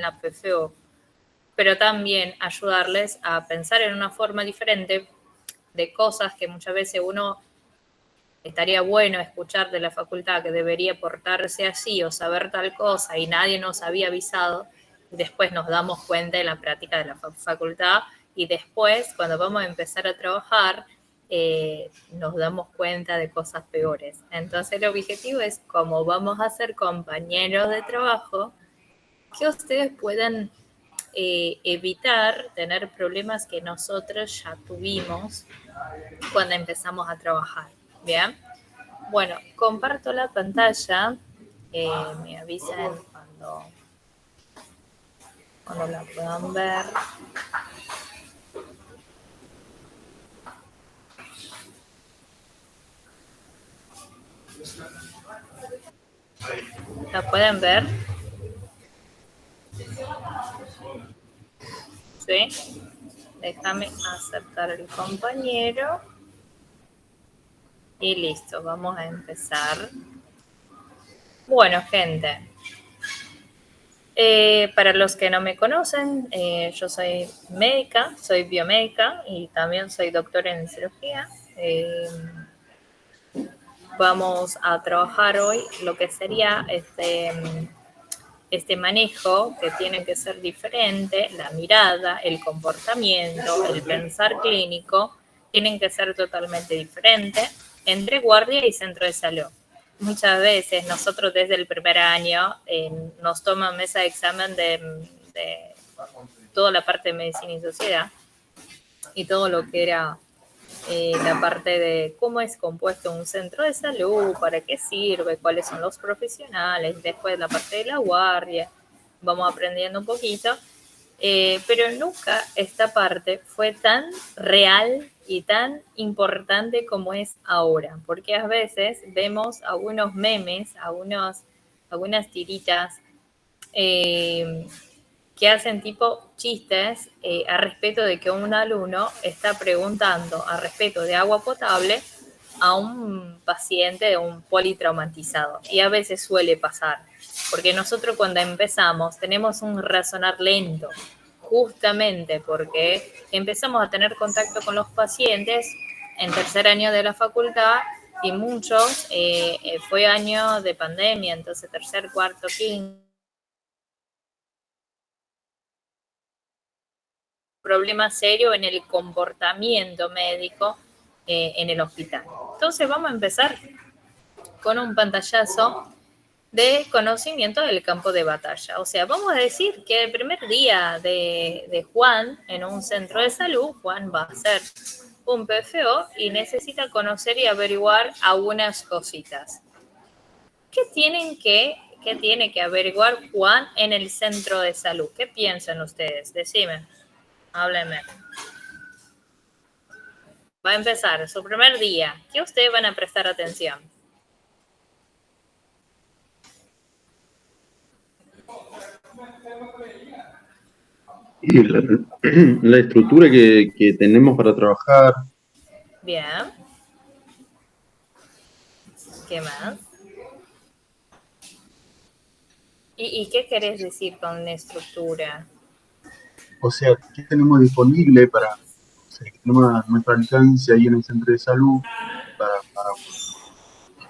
la PFO, pero también ayudarles a pensar en una forma diferente de cosas que muchas veces uno estaría bueno escuchar de la facultad que debería portarse así o saber tal cosa y nadie nos había avisado. Después nos damos cuenta en la práctica de la facultad y después, cuando vamos a empezar a trabajar, nos damos cuenta de cosas peores. Entonces, el objetivo es, como vamos a ser compañeros de trabajo, que ustedes puedan evitar tener problemas que nosotros ya tuvimos cuando empezamos a trabajar. ¿Bien? Bueno, comparto la pantalla. Me avisan cuando la puedan ver. ¿La pueden ver? ¿Sí? Déjame aceptar el compañero. Y listo, vamos a empezar. Bueno, gente. Para los que no me conocen, yo soy médica, soy biomédica y también soy doctora en cirugía. Vamos a trabajar hoy lo que sería este manejo, que tiene que ser diferente, la mirada, el comportamiento, el pensar clínico, tienen que ser totalmente diferentes entre guardia y centro de salud. Muchas veces nosotros desde el primer año nos toman mesa de examen de toda la parte de medicina y sociedad y todo lo que era la parte de cómo es compuesto un centro de salud, para qué sirve, cuáles son los profesionales, después la parte de la guardia, vamos aprendiendo un poquito, pero nunca esta parte fue tan real y tan importante como es ahora, porque a veces vemos algunos memes, algunas tiritas, que hacen tipo chistes a respecto de que un alumno está preguntando a respecto de agua potable a un paciente, un politraumatizado. Y a veces suele pasar, porque nosotros cuando empezamos tenemos un razonar lento, justamente porque empezamos a tener contacto con los pacientes en tercer año de la facultad y muchos, fue año de pandemia, entonces tercer, cuarto, quinto, problema serio en el comportamiento médico en el hospital. Entonces vamos a empezar con un pantallazo de conocimiento del campo de batalla. O sea, vamos a decir que el primer día de Juan en un centro de salud, Juan va a hacer un PFO y necesita conocer y averiguar algunas cositas. ¿Qué tiene que averiguar Juan en el centro de salud? ¿Qué piensan ustedes? Decime, háblenme. Va a empezar su primer día. ¿Qué ustedes van a prestar atención? Y la estructura que tenemos para trabajar. Bien. ¿Qué más? ¿Y qué querés decir con estructura? O sea, ¿qué tenemos disponible para, o sea, que tenemos a nuestro alcance ahí en el centro de salud para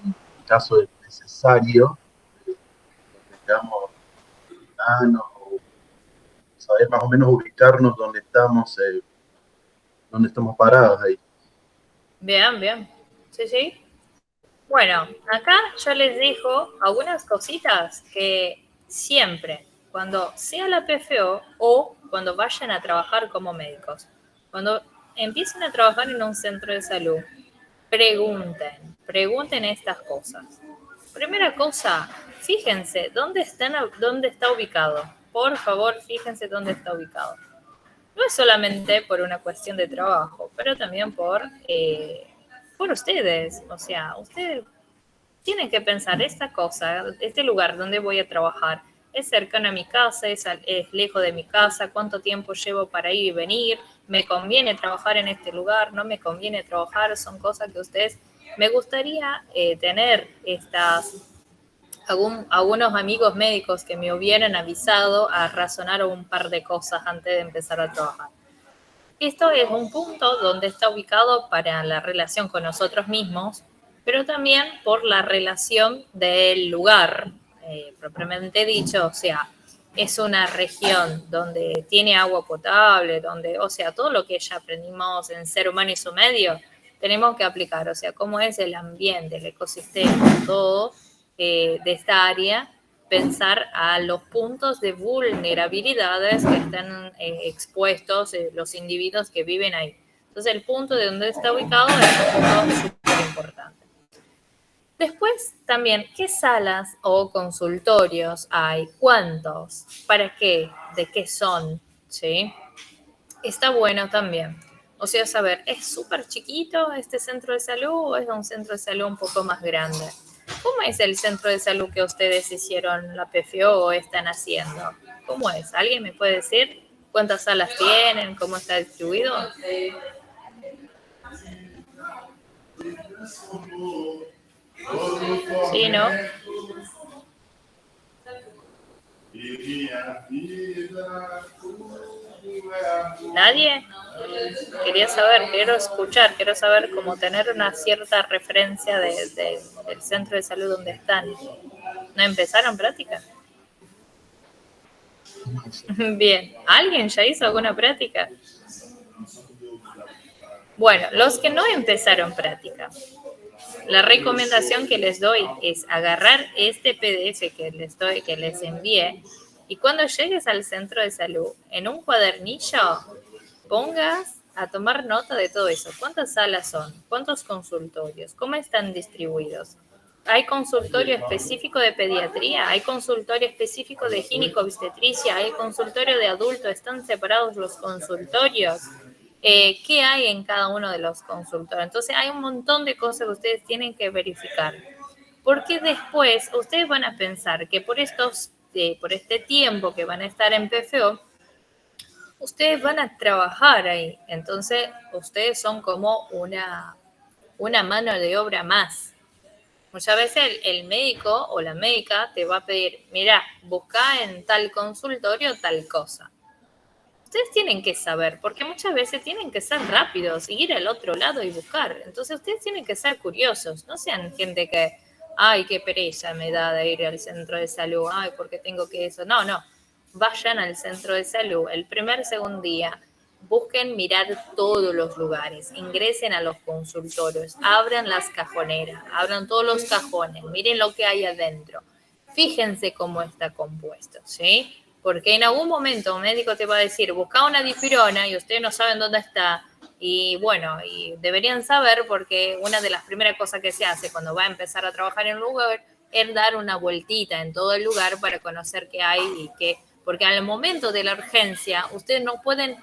en caso de necesario, donde tengamos planos o saber más o menos ubicarnos donde estamos parados ahí? Bien, bien. Sí, sí. Bueno, acá yo les dejo algunas cositas que siempre, cuando sea la PFO o cuando vayan a trabajar como médicos, cuando empiecen a trabajar en un centro de salud, pregunten estas cosas. Primera cosa, fíjense dónde está ubicado. Por favor, fíjense dónde está ubicado. No es solamente por una cuestión de trabajo, pero también por ustedes. O sea, ustedes tienen que pensar esta cosa, este lugar donde voy a trabajar. ¿Es cercano a mi casa? ¿Es lejos de mi casa? ¿Cuánto tiempo llevo para ir y venir? ¿Me conviene trabajar en este lugar? ¿No me conviene trabajar? Son cosas que ustedes, me gustaría tener estas algunos amigos médicos que me hubieran avisado a razonar un par de cosas antes de empezar a trabajar. Esto es un punto donde está ubicado para la relación con nosotros mismos, pero también por la relación del lugar, propiamente dicho, o sea, es una región donde tiene agua potable, donde, o sea, todo lo que ya aprendimos en Ser Humano y su Medio, tenemos que aplicar, o sea, cómo es el ambiente, el ecosistema, todo de esta área, pensar a los puntos de vulnerabilidades que están expuestos los individuos que viven ahí. Entonces, el punto de donde está ubicado es un punto súper importante. Después, también, ¿qué salas o consultorios hay? ¿Cuántos? ¿Para qué? ¿De qué son? ¿Sí? Está bueno también. O sea, saber, ¿es súper chiquito este centro de salud o es un centro de salud un poco más grande? ¿Cómo es el centro de salud que ustedes hicieron la PFO o están haciendo? ¿Cómo es? ¿Alguien me puede decir cuántas salas tienen? ¿Cómo está distribuido? Sí, ¿no? ¿Nadie? Quería saber, quiero escuchar, quiero saber cómo tener una cierta referencia del centro de salud donde están. ¿No empezaron práctica? Bien, ¿alguien ya hizo alguna práctica? Bueno, los que no empezaron práctica, la recomendación que les doy es agarrar este PDF que les envié y cuando llegues al centro de salud, en un cuadernillo, pongas a tomar nota de todo eso. ¿Cuántas salas son? ¿Cuántos consultorios? ¿Cómo están distribuidos? ¿Hay consultorio específico de pediatría? ¿Hay consultorio específico de ginecobstetricia? ¿Hay consultorio de adulto? ¿Están separados los consultorios? ¿Qué hay en cada uno de los consultorios? Entonces hay un montón de cosas que ustedes tienen que verificar. Porque después ustedes van a pensar que por este tiempo que van a estar en PFO, ustedes van a trabajar ahí. Entonces ustedes son como una mano de obra más. Muchas veces el médico o la médica te va a pedir, mira, busca en tal consultorio tal cosa. Ustedes tienen que saber, porque muchas veces tienen que ser rápidos, ir al otro lado y buscar. Entonces ustedes tienen que ser curiosos, no sean gente que, ay, qué pereza me da de ir al centro de salud, ay, porque tengo que eso. No, no, vayan al centro de salud el primer, segundo día, busquen mirar todos los lugares, ingresen a los consultorios, abran las cajoneras, abran todos los cajones, miren lo que hay adentro, fíjense cómo está compuesto, ¿sí? Porque en algún momento un médico te va a decir, busca una dipirona y ustedes no saben dónde está. Y bueno, y deberían saber porque una de las primeras cosas que se hace cuando va a empezar a trabajar en un lugar es dar una vueltita en todo el lugar para conocer qué hay y qué. Porque al momento de la urgencia, ustedes no pueden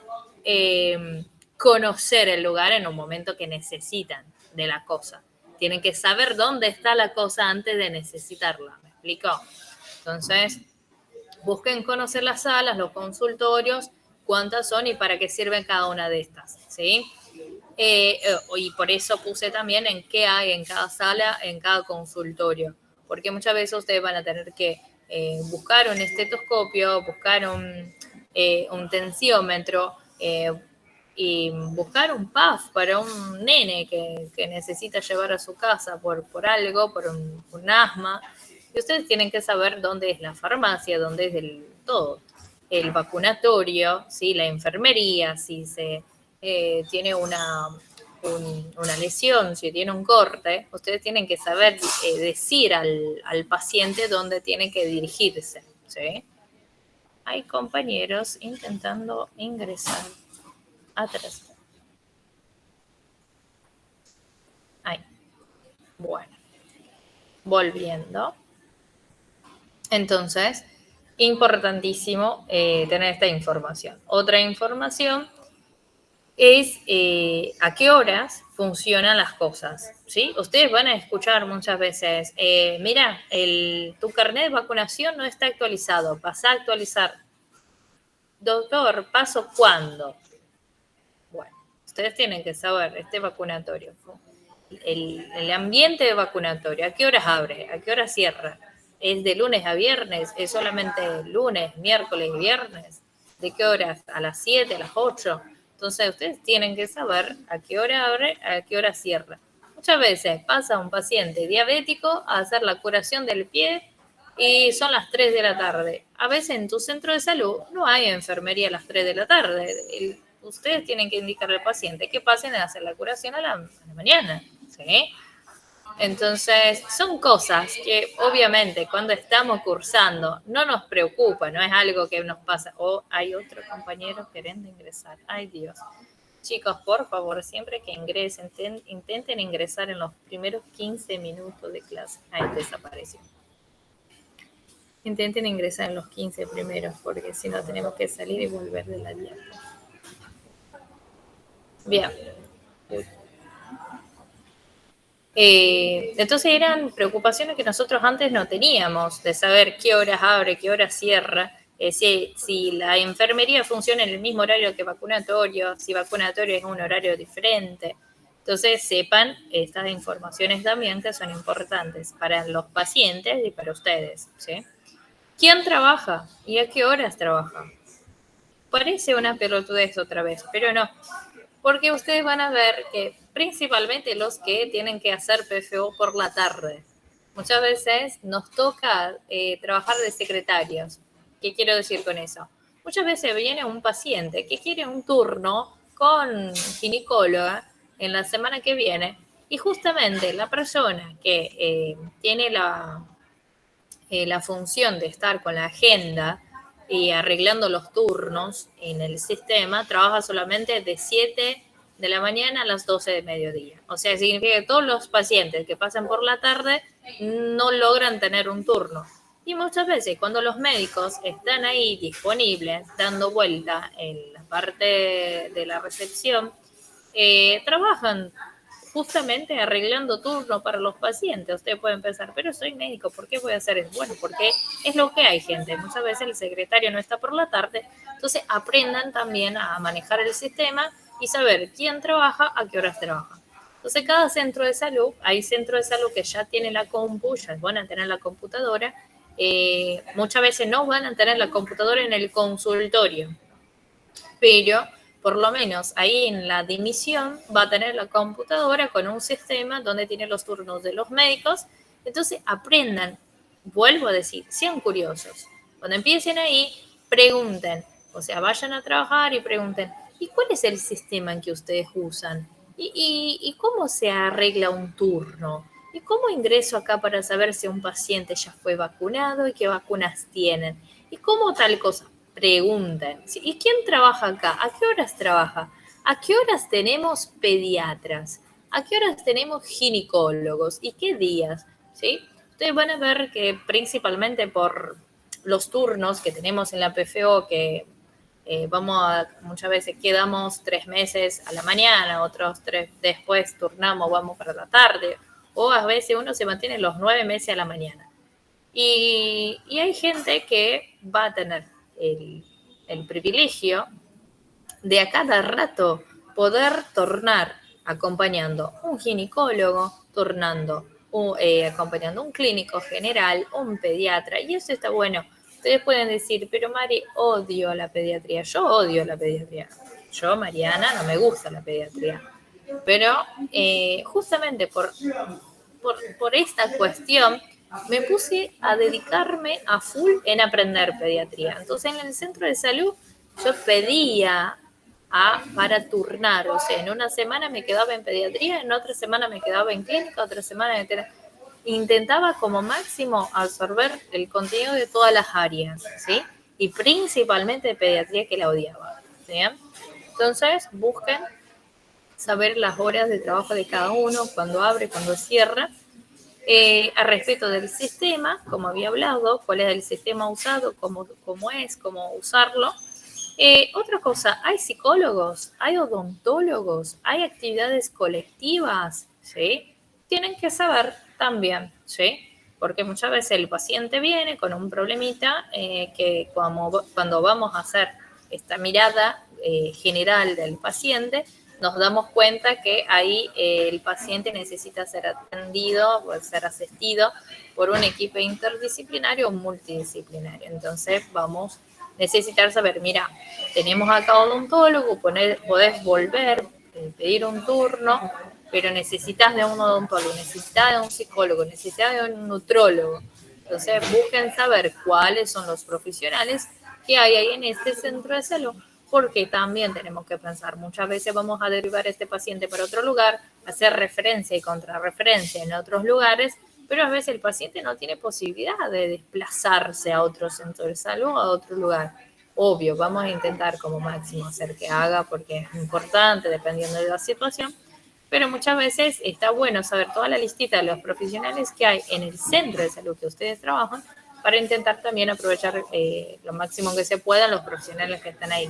conocer el lugar en un momento que necesitan de la cosa. Tienen que saber dónde está la cosa antes de necesitarla. ¿Me explico? Entonces, busquen conocer las salas, los consultorios, cuántas son y para qué sirven cada una de estas, ¿sí? Y por eso puse también en qué hay en cada sala, en cada consultorio, porque muchas veces ustedes van a tener que buscar un estetoscopio, buscar un tensiómetro y buscar un PAF para un nene que necesita llevar a su casa por algo, por un asma. Y ustedes tienen que saber dónde es la farmacia, dónde es todo. El vacunatorio, ¿sí? La enfermería, si se tiene una lesión, si tiene un corte, ustedes tienen que saber decir al paciente dónde tiene que dirigirse, ¿sí? Hay compañeros intentando ingresar atrás. Ahí. Bueno, volviendo. Entonces, importantísimo tener esta información. Otra información es a qué horas funcionan las cosas, ¿sí? Ustedes van a escuchar muchas veces, mira, tu carnet de vacunación no está actualizado, pasa a actualizar. Doctor, ¿paso cuándo? Bueno, ustedes tienen que saber, este vacunatorio, el ambiente de vacunatorio, ¿a qué horas abre? ¿A qué horas cierra? ¿Es de lunes a viernes? ¿Es solamente lunes, miércoles y viernes? ¿De qué horas? ¿A las 7, a las 8? Entonces ustedes tienen que saber a qué hora abre, a qué hora cierra. Muchas veces pasa un paciente diabético a hacer la curación del pie y son las 3 de la tarde. A veces en tu centro de salud no hay enfermería a las 3 de la tarde. Ustedes tienen que indicarle al paciente que pasen a hacer la curación a la mañana, ¿sí? Entonces, son cosas que obviamente cuando estamos cursando no nos preocupa, no es algo que nos pasa. O hay otro compañero queriendo ingresar. Ay, Dios. Chicos, por favor, siempre que ingresen, intenten ingresar en los primeros 15 minutos de clase. Ahí desapareció. Intenten ingresar en los 15 primeros, porque si no tenemos que salir y volver de la dieta. Bien. Entonces eran preocupaciones que nosotros antes no teníamos, de saber qué horas abre, qué horas cierra, si la enfermería funciona en el mismo horario que vacunatorio, si vacunatorio es un horario diferente. Entonces sepan estas informaciones también que son importantes para los pacientes y para ustedes, ¿sí? ¿Quién trabaja y a qué horas trabaja? Parece una pelotudez otra vez, pero no. Porque ustedes van a ver que principalmente los que tienen que hacer PFO por la tarde. Muchas veces nos toca trabajar de secretarios. ¿Qué quiero decir con eso? Muchas veces viene un paciente que quiere un turno con ginecóloga en la semana que viene y justamente la persona que tiene la función de estar con la agenda y arreglando los turnos en el sistema, trabaja solamente de 7 de la mañana a las 12 de mediodía. O sea, significa que todos los pacientes que pasan por la tarde no logran tener un turno. Y muchas veces cuando los médicos están ahí disponibles, dando vuelta en la parte de la recepción, trabajan justamente arreglando turno para los pacientes. Ustedes pueden pensar, pero soy médico, ¿por qué voy a hacer eso? Bueno, porque es lo que hay, gente. Muchas veces el secretario no está por la tarde, entonces aprendan también a manejar el sistema y saber quién trabaja, a qué horas trabaja. Entonces, cada centro de salud, hay centros de salud que ya tienen la compu, ya van a tener la computadora. Muchas veces no van a tener la computadora en el consultorio, pero por lo menos ahí en la dimisión va a tener la computadora con un sistema donde tiene los turnos de los médicos. Entonces aprendan, vuelvo a decir, sean curiosos. Cuando empiecen ahí, pregunten, o sea, vayan a trabajar y pregunten, ¿y cuál es el sistema en que ustedes usan? ¿Y cómo se arregla un turno? ¿Y cómo ingreso acá para saber si un paciente ya fue vacunado y qué vacunas tienen? ¿Y cómo tal cosa? Pregunten. ¿Y quién trabaja acá? ¿A qué horas trabaja? ¿A qué horas tenemos pediatras? ¿A qué horas tenemos ginecólogos? ¿Y qué días? ¿Sí? Ustedes van a ver que principalmente por los turnos que tenemos en la PFO, que muchas veces quedamos 3 meses a la mañana, otros 3 después turnamos, vamos para la tarde, o a veces uno se mantiene los 9 meses a la mañana. Y hay gente que va a tener el privilegio de a cada rato poder tornar acompañando un ginecólogo, acompañando un clínico general, un pediatra, y eso está bueno. Ustedes pueden decir, pero Mari, odio la pediatría. Yo odio la pediatría. Yo, Mariana, no me gusta la pediatría. Pero justamente por esta cuestión me puse a dedicarme a full en aprender pediatría. Entonces en el centro de salud yo pedía para turnar, o sea, en una semana me quedaba en pediatría, en otra semana me quedaba en clínica, otra semana intentaba como máximo absorber el contenido de todas las áreas, ¿sí? Y principalmente de pediatría, que la odiaba, ¿sí? Entonces busquen saber las horas de trabajo de cada uno, cuando abre, cuando cierra, a respecto del sistema, como había hablado, cuál es el sistema usado, cómo es, cómo usarlo. Otra cosa, hay psicólogos, hay odontólogos, hay actividades colectivas, ¿sí? Tienen que saber también, ¿sí? Porque muchas veces el paciente viene con un problemita que cuando vamos a hacer esta mirada general del paciente, nos damos cuenta que ahí el paciente necesita ser atendido o ser asistido por un equipo interdisciplinario o multidisciplinario. Entonces vamos a necesitar saber, mira, tenemos acá odontólogo, podés volver, pedir un turno, pero necesitas de un odontólogo, necesitas de un psicólogo, necesitas de un nutrólogo. Entonces busquen saber cuáles son los profesionales que hay ahí en este centro de salud, porque también tenemos que pensar, muchas veces vamos a derivar a este paciente para otro lugar, hacer referencia y contrarreferencia en otros lugares, pero a veces el paciente no tiene posibilidad de desplazarse a otro centro de salud o a otro lugar. Obvio, vamos a intentar como máximo hacer que haga porque es importante dependiendo de la situación, pero muchas veces está bueno saber toda la listita de los profesionales que hay en el centro de salud que ustedes trabajan para intentar también aprovechar lo máximo que se pueda los profesionales que están ahí.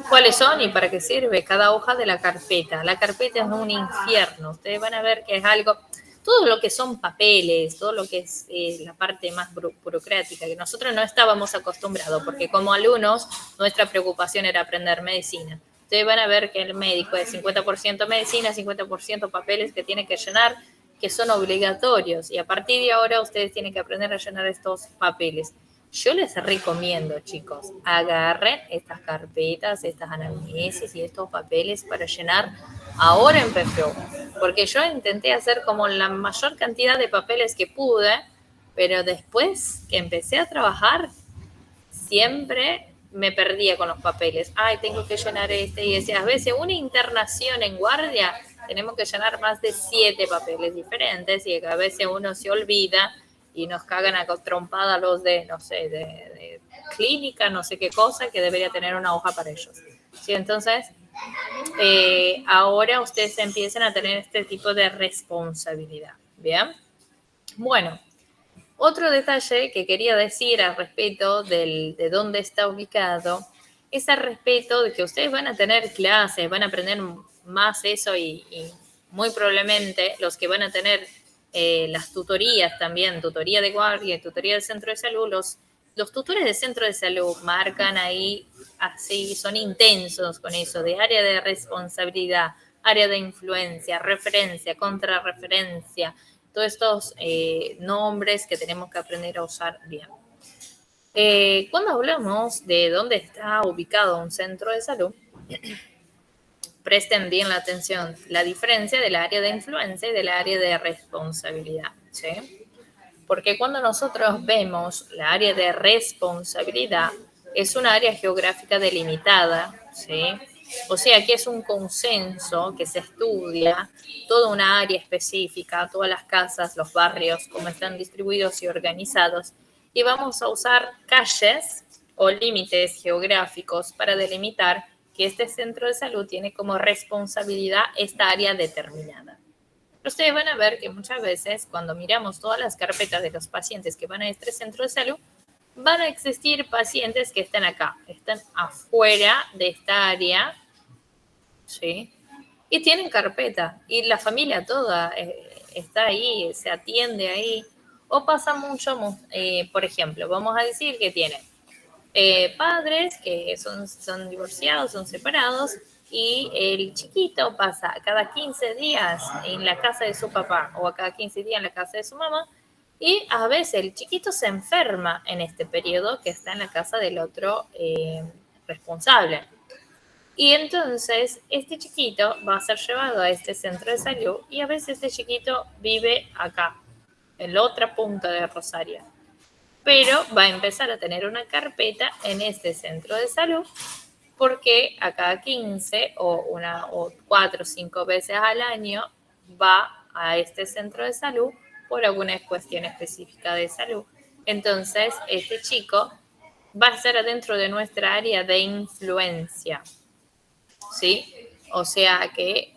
¿Cuáles son y para qué sirve cada hoja de la carpeta? La carpeta es un infierno. Ustedes van a ver que es algo, todo lo que son papeles, todo lo que es la parte más burocrática, que nosotros no estábamos acostumbrados, porque como alumnos nuestra preocupación era aprender medicina. Ustedes van a ver que el médico es 50% medicina, 50% papeles que tiene que llenar, que son obligatorios. Y a partir de ahora ustedes tienen que aprender a llenar estos papeles. Yo les recomiendo, chicos, agarren estas carpetas, estas anamnesis y estos papeles para llenar ahora en PFU. Porque yo intenté hacer como la mayor cantidad de papeles que pude, pero después que empecé a trabajar, siempre me perdía con los papeles. Ay, tengo que llenar este y ese. A veces una internación en guardia, tenemos que llenar más de 7 papeles diferentes y a veces uno se olvida y nos cagan a trompada los de, no sé, de clínica, no sé qué cosa, que debería tener una hoja para ellos. ¿Sí? Entonces, ahora ustedes empiezan a tener este tipo de responsabilidad. ¿Bien? Bueno, otro detalle que quería decir al respecto de dónde está ubicado es al respecto de que ustedes van a tener clases, van a aprender más eso y muy probablemente los que van a tener las tutorías también, tutoría de guardia y tutoría del centro de salud, los tutores del centro de salud marcan ahí así, son intensos con eso, de área de responsabilidad, área de influencia, referencia, contrarreferencia, todos estos nombres que tenemos que aprender a usar bien. Cuando hablamos de dónde está ubicado un centro de salud, presten bien la atención, la diferencia del área de influencia y del área de responsabilidad, ¿sí? Porque cuando nosotros vemos la área de responsabilidad, es una área geográfica delimitada, ¿sí? O sea que es un consenso que se estudia toda una área específica, todas las casas, los barrios, cómo están distribuidos y organizados, y vamos a usar calles o límites geográficos para delimitar que este centro de salud tiene como responsabilidad esta área determinada. Ustedes van a ver que muchas veces cuando miramos todas las carpetas de los pacientes que van a este centro de salud, van a existir pacientes que están acá, están afuera de esta área, ¿sí? Y tienen carpeta, y la familia toda está ahí, se atiende ahí. O pasa mucho, por ejemplo, vamos a decir que tienen padres que son divorciados, son separados, y el chiquito pasa cada 15 días en la casa de su papá o a cada 15 días en la casa de su mamá, y a veces el chiquito se enferma en este periodo que está en la casa del otro responsable. Y entonces este chiquito va a ser llevado a este centro de salud y a veces este chiquito vive acá, en la otra punta de Rosario. Pero va a empezar a tener una carpeta en este centro de salud porque a cada 15 o 4 o 5 veces al año va a este centro de salud por alguna cuestión específica de salud. Entonces, este chico va a estar adentro de nuestra área de influencia, ¿sí? O sea que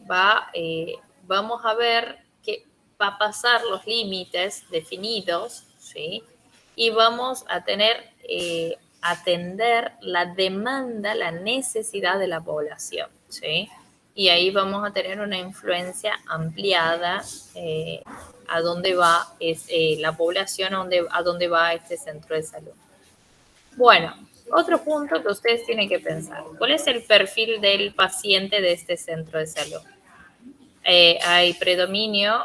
vamos a ver que va a pasar los límites definidos, ¿sí? Y vamos a tener, atender la demanda, la necesidad de la población, ¿sí? Y ahí vamos a tener una influencia ampliada a dónde va la población, a dónde va este centro de salud. Bueno, Otro punto que ustedes tienen que pensar, ¿cuál es el perfil del paciente de este centro de salud? ¿Hay predominio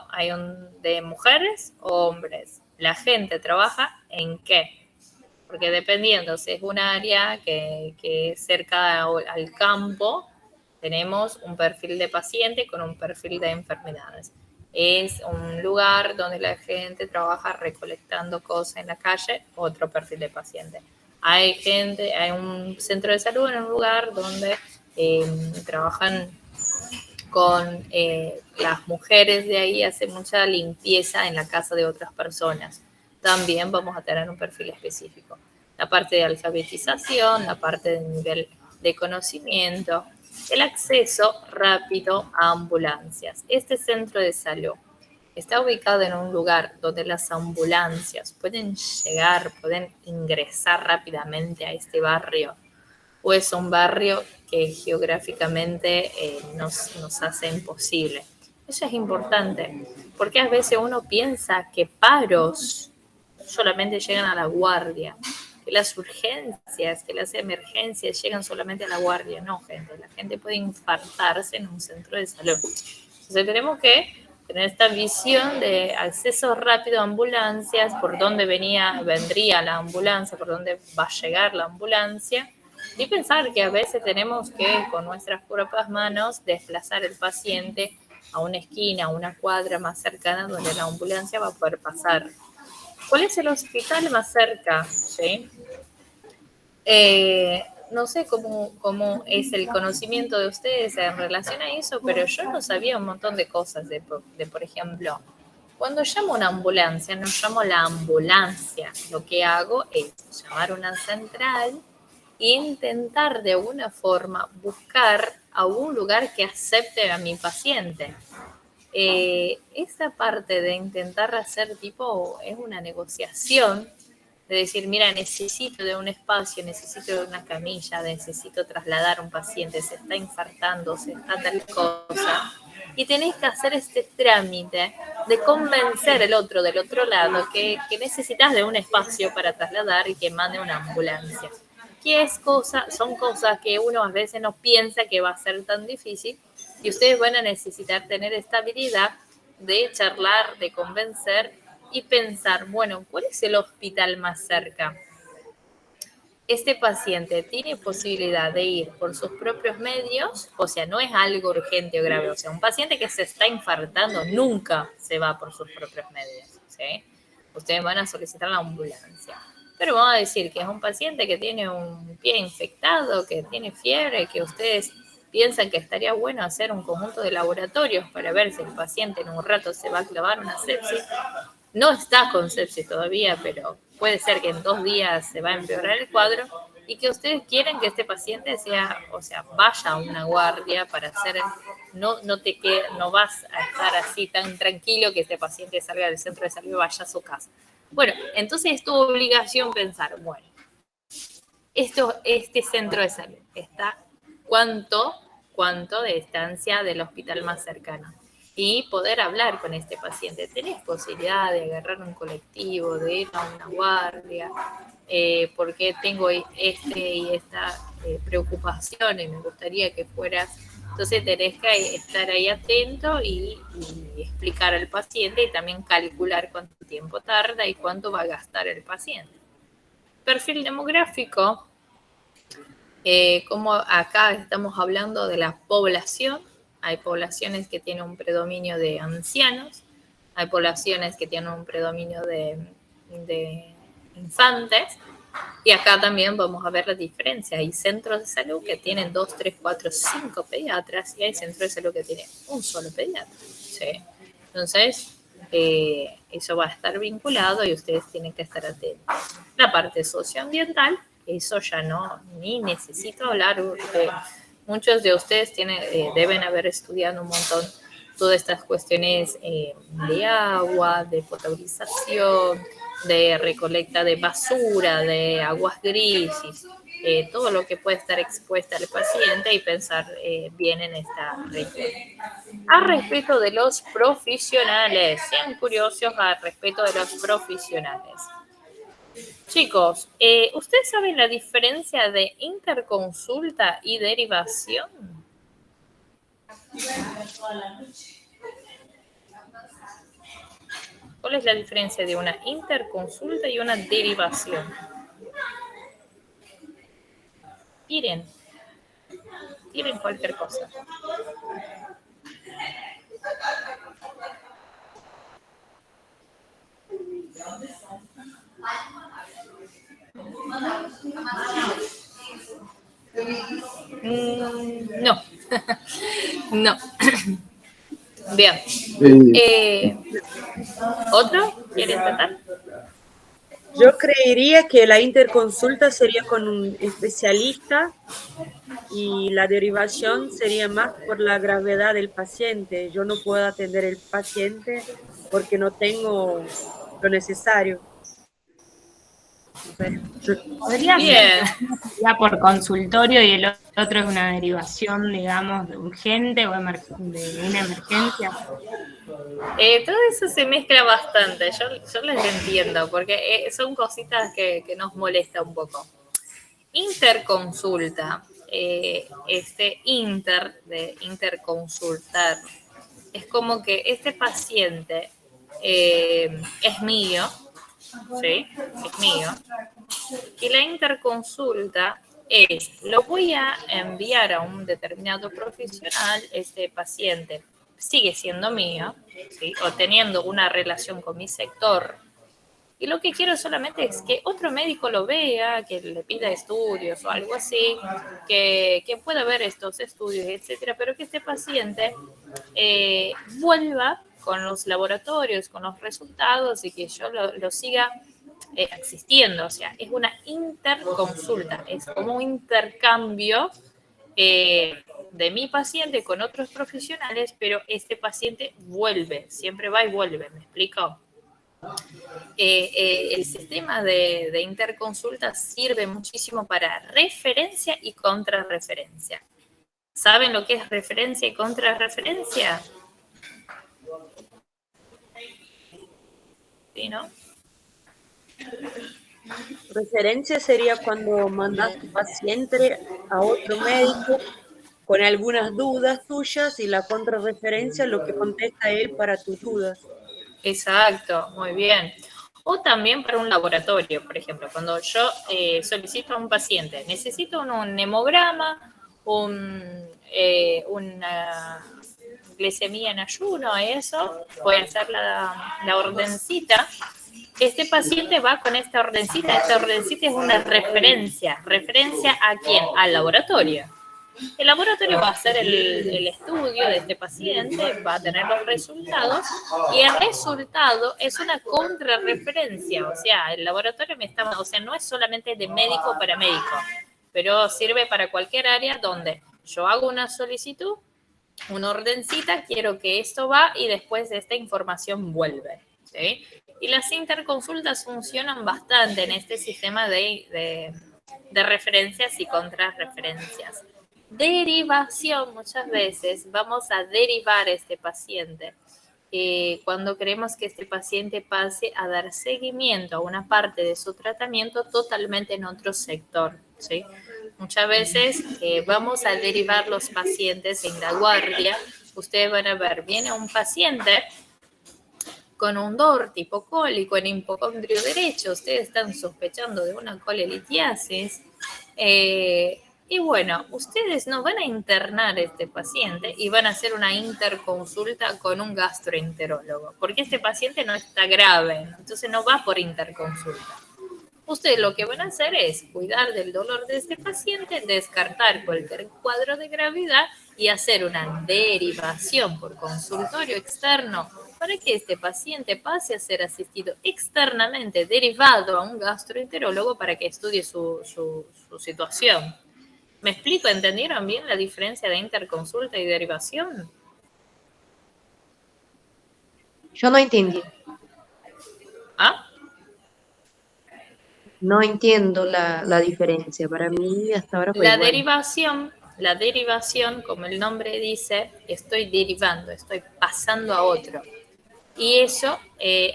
de mujeres o hombres? ¿La gente trabaja en qué? Porque dependiendo si es un área que es cerca al campo, tenemos un perfil de paciente con un perfil de enfermedades. Es un lugar donde la gente trabaja recolectando cosas en la calle, otro perfil de paciente. Hay un centro de salud en un lugar donde trabajan con las mujeres de ahí, hacen mucha limpieza en la casa de otras personas. También vamos a tener un perfil específico. La parte de alfabetización, la parte del nivel de conocimiento, el acceso rápido a ambulancias. Este centro de salud está ubicado en un lugar donde las ambulancias pueden llegar, pueden ingresar rápidamente a este barrio, o es un barrio que geográficamente nos hace imposible. Eso es importante, porque a veces uno piensa que paros solamente llegan a la guardia, que las urgencias, que las emergencias llegan solamente a la guardia. No, gente, la gente puede infartarse en un centro de salud. Entonces tenemos que tener esta visión de acceso rápido a ambulancias, por dónde vendría la ambulancia, por dónde va a llegar la ambulancia, y pensar que a veces tenemos que con nuestras propias manos desplazar el paciente a una esquina, a una cuadra más cercana donde la ambulancia va a poder pasar. ¿Cuál es el hospital más cerca? ¿Sí? No sé cómo es el conocimiento de ustedes en relación a eso, pero yo no sabía un montón de cosas por ejemplo, cuando llamo a una ambulancia, no llamo la ambulancia. Lo que hago es llamar a una central e intentar de alguna forma buscar algún lugar que acepte a mi paciente. Esa parte de intentar hacer es una negociación, de decir, mira, necesito de un espacio, necesito de una camilla, necesito trasladar a un paciente, se está infartando, se está tal cosa, y tenéis que hacer este trámite de convencer al otro del otro lado que necesitas de un espacio para trasladar y que mande una ambulancia. Son cosas que uno a veces no piensa que va a ser tan difícil, y ustedes van a necesitar tener esta habilidad de charlar, de convencer y pensar, bueno, ¿cuál es el hospital más cerca? Este paciente tiene posibilidad de ir por sus propios medios, o sea, no es algo urgente o grave, o sea, un paciente que se está infartando nunca se va por sus propios medios, ¿sí? Ustedes van a solicitar la ambulancia, pero vamos a decir que es un paciente que tiene un pie infectado, que tiene fiebre, que ustedes piensan que estaría bueno hacer un conjunto de laboratorios para ver si el paciente en un rato se va a clavar una sepsis. No está con sepsis todavía, pero puede ser que en 2 días se va a empeorar el cuadro, y que ustedes quieren que este paciente vaya a una guardia para hacer, no vas a estar así tan tranquilo que este paciente salga del centro de salud y vaya a su casa. Bueno, entonces es tu obligación pensar, bueno, este centro de salud está cuánto de distancia del hospital más cercano, y poder hablar con este paciente. ¿Tenés posibilidad de agarrar un colectivo, de ir a una guardia? Porque tengo esta preocupación y me gustaría que fueras. Entonces tenés que estar ahí atento y explicar al paciente, y también calcular cuánto tiempo tarda y cuánto va a gastar el paciente. Perfil demográfico. Como acá estamos hablando de la población, hay poblaciones que tienen un predominio de ancianos, hay poblaciones que tienen un predominio de infantes, y acá también vamos a ver la diferencia. Hay centros de salud que tienen 2, 3, 4, 5 pediatras, y hay centros de salud que tienen un solo pediatra, ¿sí? Entonces, eso va a estar vinculado y ustedes tienen que estar atentos. La parte socioambiental, eso ya ni necesito hablar, porque muchos de ustedes deben haber estudiado un montón todas estas cuestiones de agua, de potabilización, de recolecta de basura, de aguas grises, todo lo que puede estar expuesta al paciente, y pensar bien en esta región. A respecto de los profesionales, sean curiosos al respecto de los profesionales. Chicos, ¿ustedes saben la diferencia de interconsulta y derivación? ¿Cuál es la diferencia de una interconsulta y una derivación? Tiren cualquier cosa. No. No. Bien. ¿Otro? ¿Quiere intentar? Yo creería que la interconsulta sería con un especialista y la derivación sería más por la gravedad del paciente. Yo no puedo atender al paciente porque no tengo lo necesario. Podría Bien. ser que uno sería por consultorio y el otro es una derivación, digamos, de urgente o de una emergencia. Todo eso se mezcla bastante, yo les entiendo, porque son cositas que nos molesta un poco. Interconsulta, este de interconsultar, es como que este paciente es mío, ¿sí? Es mío. Y la interconsulta es, lo voy a enviar a un determinado profesional, este paciente sigue siendo mío, ¿sí? O teniendo una relación con mi sector, y lo que quiero solamente es que otro médico lo vea, que le pida estudios o algo así, que pueda ver estos estudios, etcétera, pero que este paciente vuelva con los laboratorios, con los resultados y que yo lo siga asistiendo. O sea, es una interconsulta, es como un intercambio de mi paciente con otros profesionales, pero este paciente vuelve, siempre va y vuelve, ¿me explico? El sistema de interconsulta sirve muchísimo para referencia y contrarreferencia. ¿Saben lo que es referencia y contrarreferencia? ¿Sí, no? Referencia sería cuando mandas tu paciente a otro médico con algunas dudas tuyas y la contrarreferencia lo que contesta él para tus dudas. Exacto, muy bien. O también para un laboratorio, por ejemplo, cuando yo solicito a un paciente, necesito un hemograma, una glicemia en ayuno, eso, voy a hacer la ordencita. Este paciente va con esta ordencita es una referencia. ¿Referencia a quién? Al laboratorio. El laboratorio va a hacer el estudio de este paciente, va a tener los resultados y el resultado es una contrarreferencia. O sea, el laboratorio o sea, no es solamente de médico para médico, pero sirve para cualquier área donde yo hago una solicitud, una ordencita, quiero que esto va y después esta información vuelve, ¿sí? Y las interconsultas funcionan bastante en este sistema de referencias y contrarreferencias. Derivación, muchas veces vamos a derivar a este paciente cuando queremos que este paciente pase a dar seguimiento a una parte de su tratamiento totalmente en otro sector, ¿sí? Muchas veces vamos a derivar los pacientes en la guardia. Ustedes van a ver, viene un paciente con un DOR tipo cólico en hipocondrio derecho, ustedes están sospechando de una colelitiasis, y bueno, ustedes no van a internar a este paciente y van a hacer una interconsulta con un gastroenterólogo, porque este paciente no está grave, entonces no va por interconsulta. Ustedes lo que van a hacer es cuidar del dolor de este paciente, descartar cualquier cuadro de gravedad y hacer una derivación por consultorio externo para que este paciente pase a ser asistido externamente, derivado a un gastroenterólogo para que estudie su situación. ¿Me explico? ¿Entendieron bien la diferencia de interconsulta y derivación? Yo no entendí. ¿Ah? No entiendo la diferencia. Para mí hasta ahora fue igual. La derivación, como el nombre dice, estoy derivando, estoy pasando a otro. Y eso,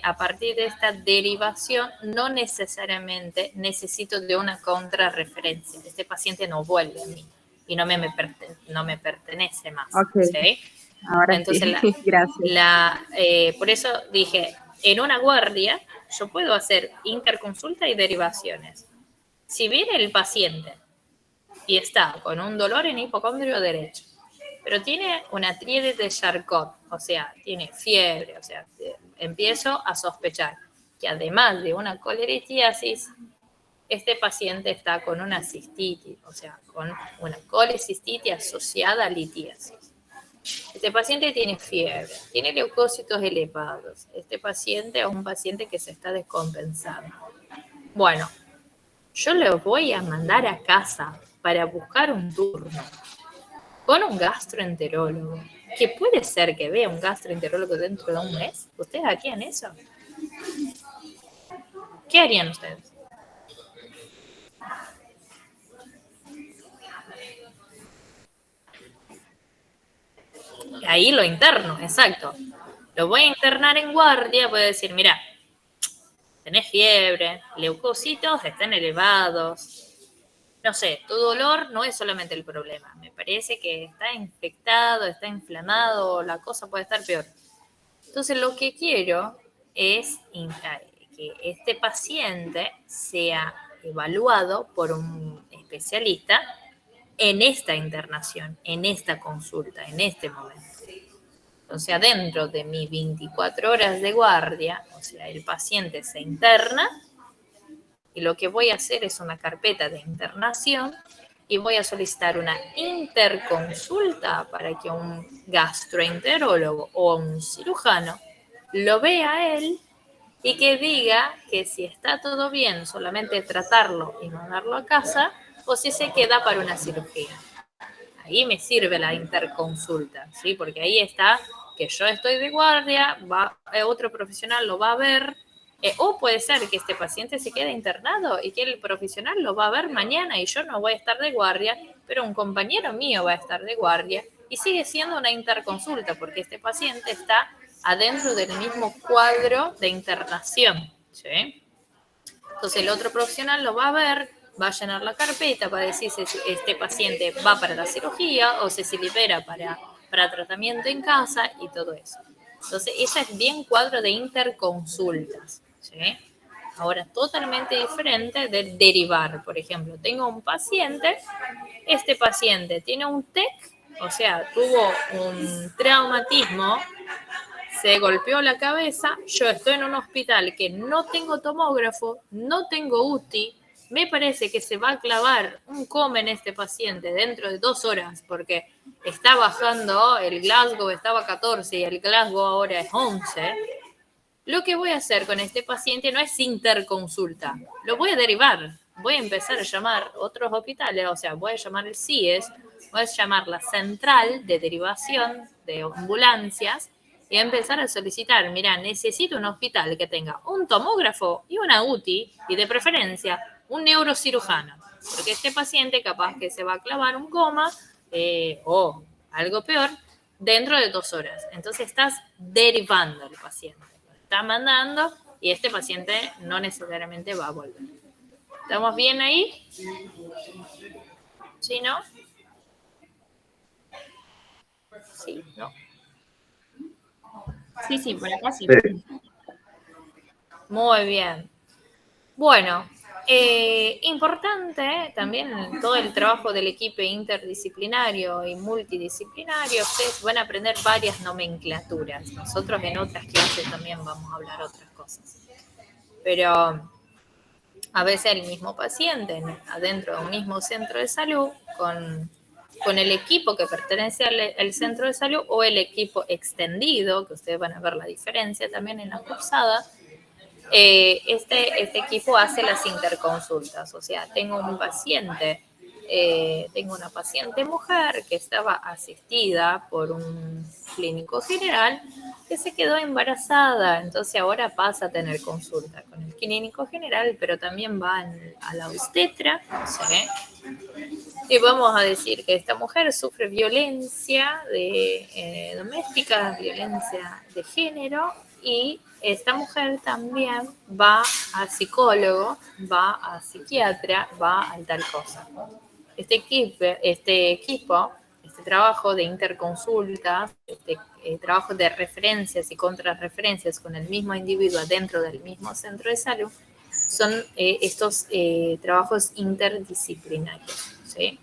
a partir de esta derivación, no necesariamente necesito de una contrarreferencia. Este paciente no vuelve a mí y no me pertenece más. Ok, ¿Sí? ahora Entonces, sí, gracias. por eso dije, en una guardia yo puedo hacer interconsulta y derivaciones. Si viene el paciente y está con un dolor en hipocondrio derecho, pero tiene una tríade de Charcot, o sea, tiene fiebre, o sea, empiezo a sospechar que además de una coleritiasis, este paciente está con una cistitis, o sea, con una colecistitis asociada a litiasis. Este paciente tiene fiebre, tiene leucocitos elevados. Este paciente es un paciente que se está descompensando. Bueno, yo le voy a mandar a casa para buscar un turno con un gastroenterólogo, que puede ser que vea un gastroenterólogo dentro de un mes. ¿Ustedes harían eso? ¿Qué harían ustedes? Ahí lo interno, exacto. Lo voy a internar en guardia, voy a decir, mira, tenés fiebre, leucocitos están elevados, no sé, tu dolor no es solamente el problema, me parece que está infectado, está inflamado, la cosa puede estar peor. Entonces lo que quiero es que este paciente sea evaluado por un especialista en esta internación, en esta consulta, en este momento. O sea, dentro de mis 24 horas de guardia, o sea, el paciente se interna y lo que voy a hacer es una carpeta de internación y voy a solicitar una interconsulta para que un gastroenterólogo o un cirujano lo vea a él y que diga que si está todo bien, solamente tratarlo y mandarlo a casa, o si se queda para una cirugía. Ahí me sirve la interconsulta, ¿sí? Porque ahí está que yo estoy de guardia, otro profesional lo va a ver, o puede ser que este paciente se quede internado y que el profesional lo va a ver mañana y yo no voy a estar de guardia, pero un compañero mío va a estar de guardia y sigue siendo una interconsulta porque este paciente está adentro del mismo cuadro de internación, ¿sí? Entonces el otro profesional lo va a ver, va a llenar la carpeta para decir si este paciente va para la cirugía o si se libera para tratamiento en casa y todo eso. Entonces, ese es bien cuadro de interconsultas, ¿sí? Ahora, totalmente diferente de derivar. Por ejemplo, tengo un paciente, este paciente tiene un TEC, o sea, tuvo un traumatismo, se golpeó la cabeza, yo estoy en un hospital que no tengo tomógrafo, no tengo UTI, me parece que se va a clavar un coma en este paciente dentro de 2 horas porque está bajando, el Glasgow estaba 14 y el Glasgow ahora es 11. Lo que voy a hacer con este paciente no es interconsulta, lo voy a derivar, voy a empezar a llamar otros hospitales, o sea, voy a llamar el CIES, voy a llamar la central de derivación de ambulancias y a empezar a solicitar, mira, necesito un hospital que tenga un tomógrafo y una UTI y de preferencia un neurocirujano, porque este paciente capaz que se va a clavar un coma o algo peor dentro de 2 horas. Entonces estás derivando al paciente, lo estás mandando y este paciente no necesariamente va a volver. ¿Estamos bien ahí? ¿Sí, no? Sí, no. Sí, por acá sí. Sí. Muy bien. Bueno, importante también todo el trabajo del equipo interdisciplinario y multidisciplinario. Ustedes van a aprender varias nomenclaturas. Nosotros en otras clases también vamos a hablar otras cosas. Pero a veces el mismo paciente, adentro de un mismo centro de salud, con el equipo que pertenece al centro de salud o el equipo extendido, que ustedes van a ver la diferencia también en la cursada, este equipo hace las interconsultas. O sea, tengo una paciente mujer que estaba asistida por un clínico general que se quedó embarazada, entonces ahora pasa a tener consulta con el clínico general, pero también va a la obstetra, ¿sí? Y vamos a decir que esta mujer sufre violencia doméstica, violencia de género, Y esta mujer también va a psicólogo, va a psiquiatra, va a tal cosa. Este equipo, este trabajo de interconsultas, trabajo de referencias y contrarreferencias con el mismo individuo dentro del mismo centro de salud, son estos trabajos interdisciplinarios, ¿sí?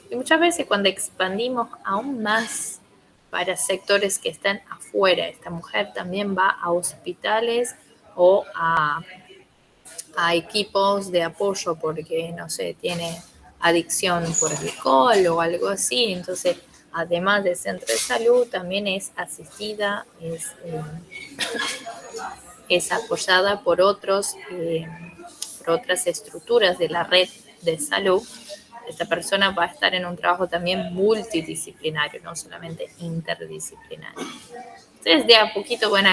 Y muchas veces cuando expandimos aún más para sectores que están afuera, esta mujer también va a hospitales o a equipos de apoyo porque, no sé, tiene adicción por alcohol o algo así. Entonces, además del centro de salud, también es asistida, es apoyada por otras estructuras de la red de salud. Esta persona va a estar en un trabajo también multidisciplinario, no solamente interdisciplinario. Entonces, de a poquito van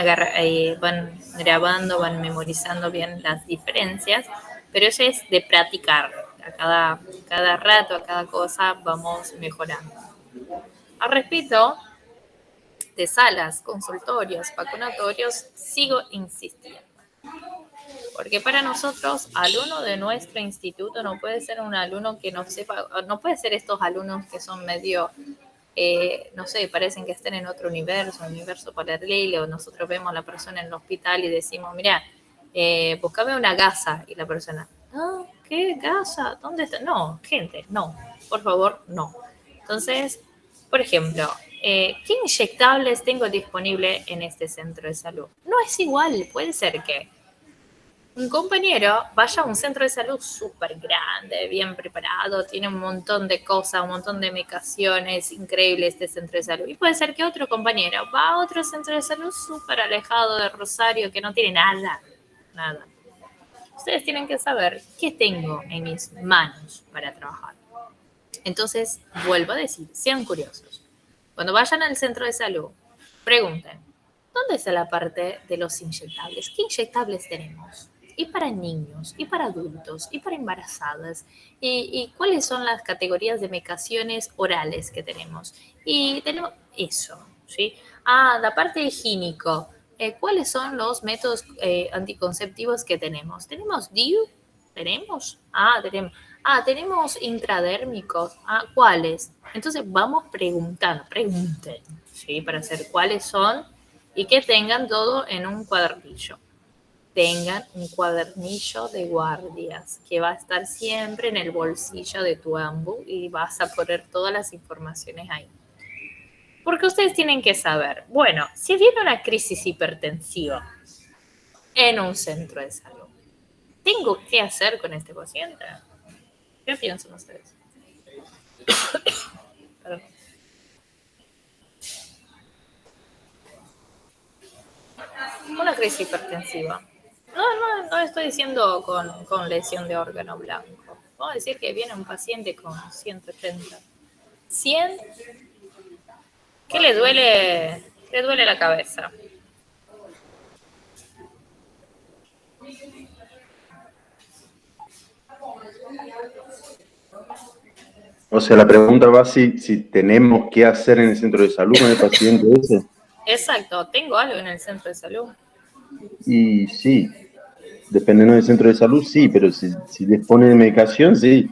grabando, van memorizando bien las diferencias, pero eso es de practicar. A cada rato, a cada cosa, vamos mejorando. Al respecto de salas, consultorios, vacunatorios, sigo insistiendo. Porque para nosotros, alumno de nuestro instituto no puede ser un alumno que no sepa, no puede ser estos alumnos que son medio, no sé, parecen que estén en otro universo paralelo, o nosotros vemos a la persona en el hospital y decimos, mira, buscame una gasa, y la persona, no, ¿qué gasa? ¿Dónde está? No, gente, no, por favor, no. Entonces, por ejemplo, ¿qué inyectables tengo disponible en este centro de salud? No es igual, puede ser que un compañero vaya a un centro de salud súper grande, bien preparado, tiene un montón de cosas, un montón de medicaciones, increíble este centro de salud. Y puede ser que otro compañero va a otro centro de salud súper alejado de Rosario, que no tiene nada, nada. Ustedes tienen que saber qué tengo en mis manos para trabajar. Entonces, vuelvo a decir, sean curiosos. Cuando vayan al centro de salud, pregunten, ¿dónde está la parte de los inyectables? ¿Qué inyectables tenemos? Y para niños, y para adultos, y para embarazadas, y cuáles son las categorías de medicaciones orales que tenemos. Y tenemos eso, ¿sí? La parte higiénico, ¿cuáles son los métodos anticonceptivos que tenemos? ¿Tenemos DIU? ¿Tenemos? Tenemos. Tenemos intradérmicos. ¿Cuáles? Entonces vamos preguntando, pregunten, ¿sí? Para saber cuáles son y que tengan todo en un cuadernillo. Tengan un cuadernillo de guardias que va a estar siempre en el bolsillo de tu ambu y vas a poner todas las informaciones ahí. Porque ustedes tienen que saber, bueno, si viene una crisis hipertensiva en un centro de salud, ¿tengo que hacer con este paciente? ¿Qué piensan ustedes? Perdón. Una crisis hipertensiva. No estoy diciendo con lesión de órgano blanco. Vamos a decir que viene un paciente con 180. 100, ¿qué le duele? Le duele la cabeza. O sea, la pregunta va si tenemos que hacer en el centro de salud con el paciente ese. Exacto, tengo algo en el centro de salud. Y sí, dependiendo del centro de salud, sí, pero si dispone de medicación, sí.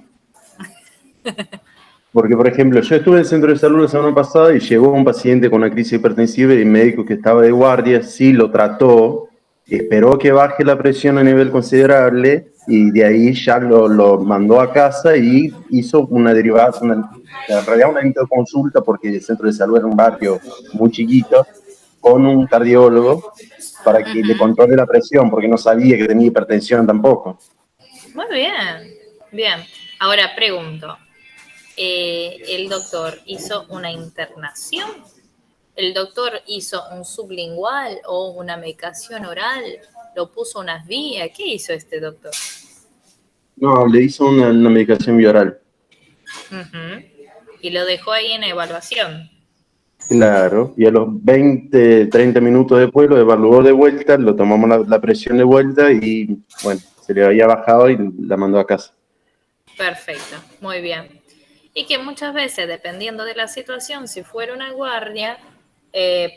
Porque, por ejemplo, yo estuve en el centro de salud la semana pasada y llegó un paciente con una crisis hipertensiva y el médico que estaba de guardia sí lo trató, esperó que baje la presión a nivel considerable y de ahí ya lo mandó a casa y hizo una derivada, en realidad una interconsulta porque el centro de salud era un barrio muy chiquito, con un cardiólogo para que le controle la presión porque no sabía que tenía hipertensión tampoco. Muy bien, bien. Ahora pregunto, ¿el doctor hizo una internación? ¿El doctor hizo un sublingual o una medicación oral? ¿Lo puso unas vías? ¿Qué hizo este doctor? No, le hizo una medicación bioral. Y lo dejó ahí en evaluación. Claro, y a los 20, 30 minutos después lo evaluó de vuelta, lo tomamos la presión de vuelta y, bueno, se le había bajado y la mandó a casa. Perfecto, muy bien. Y que muchas veces, dependiendo de la situación, si fuera una guardia,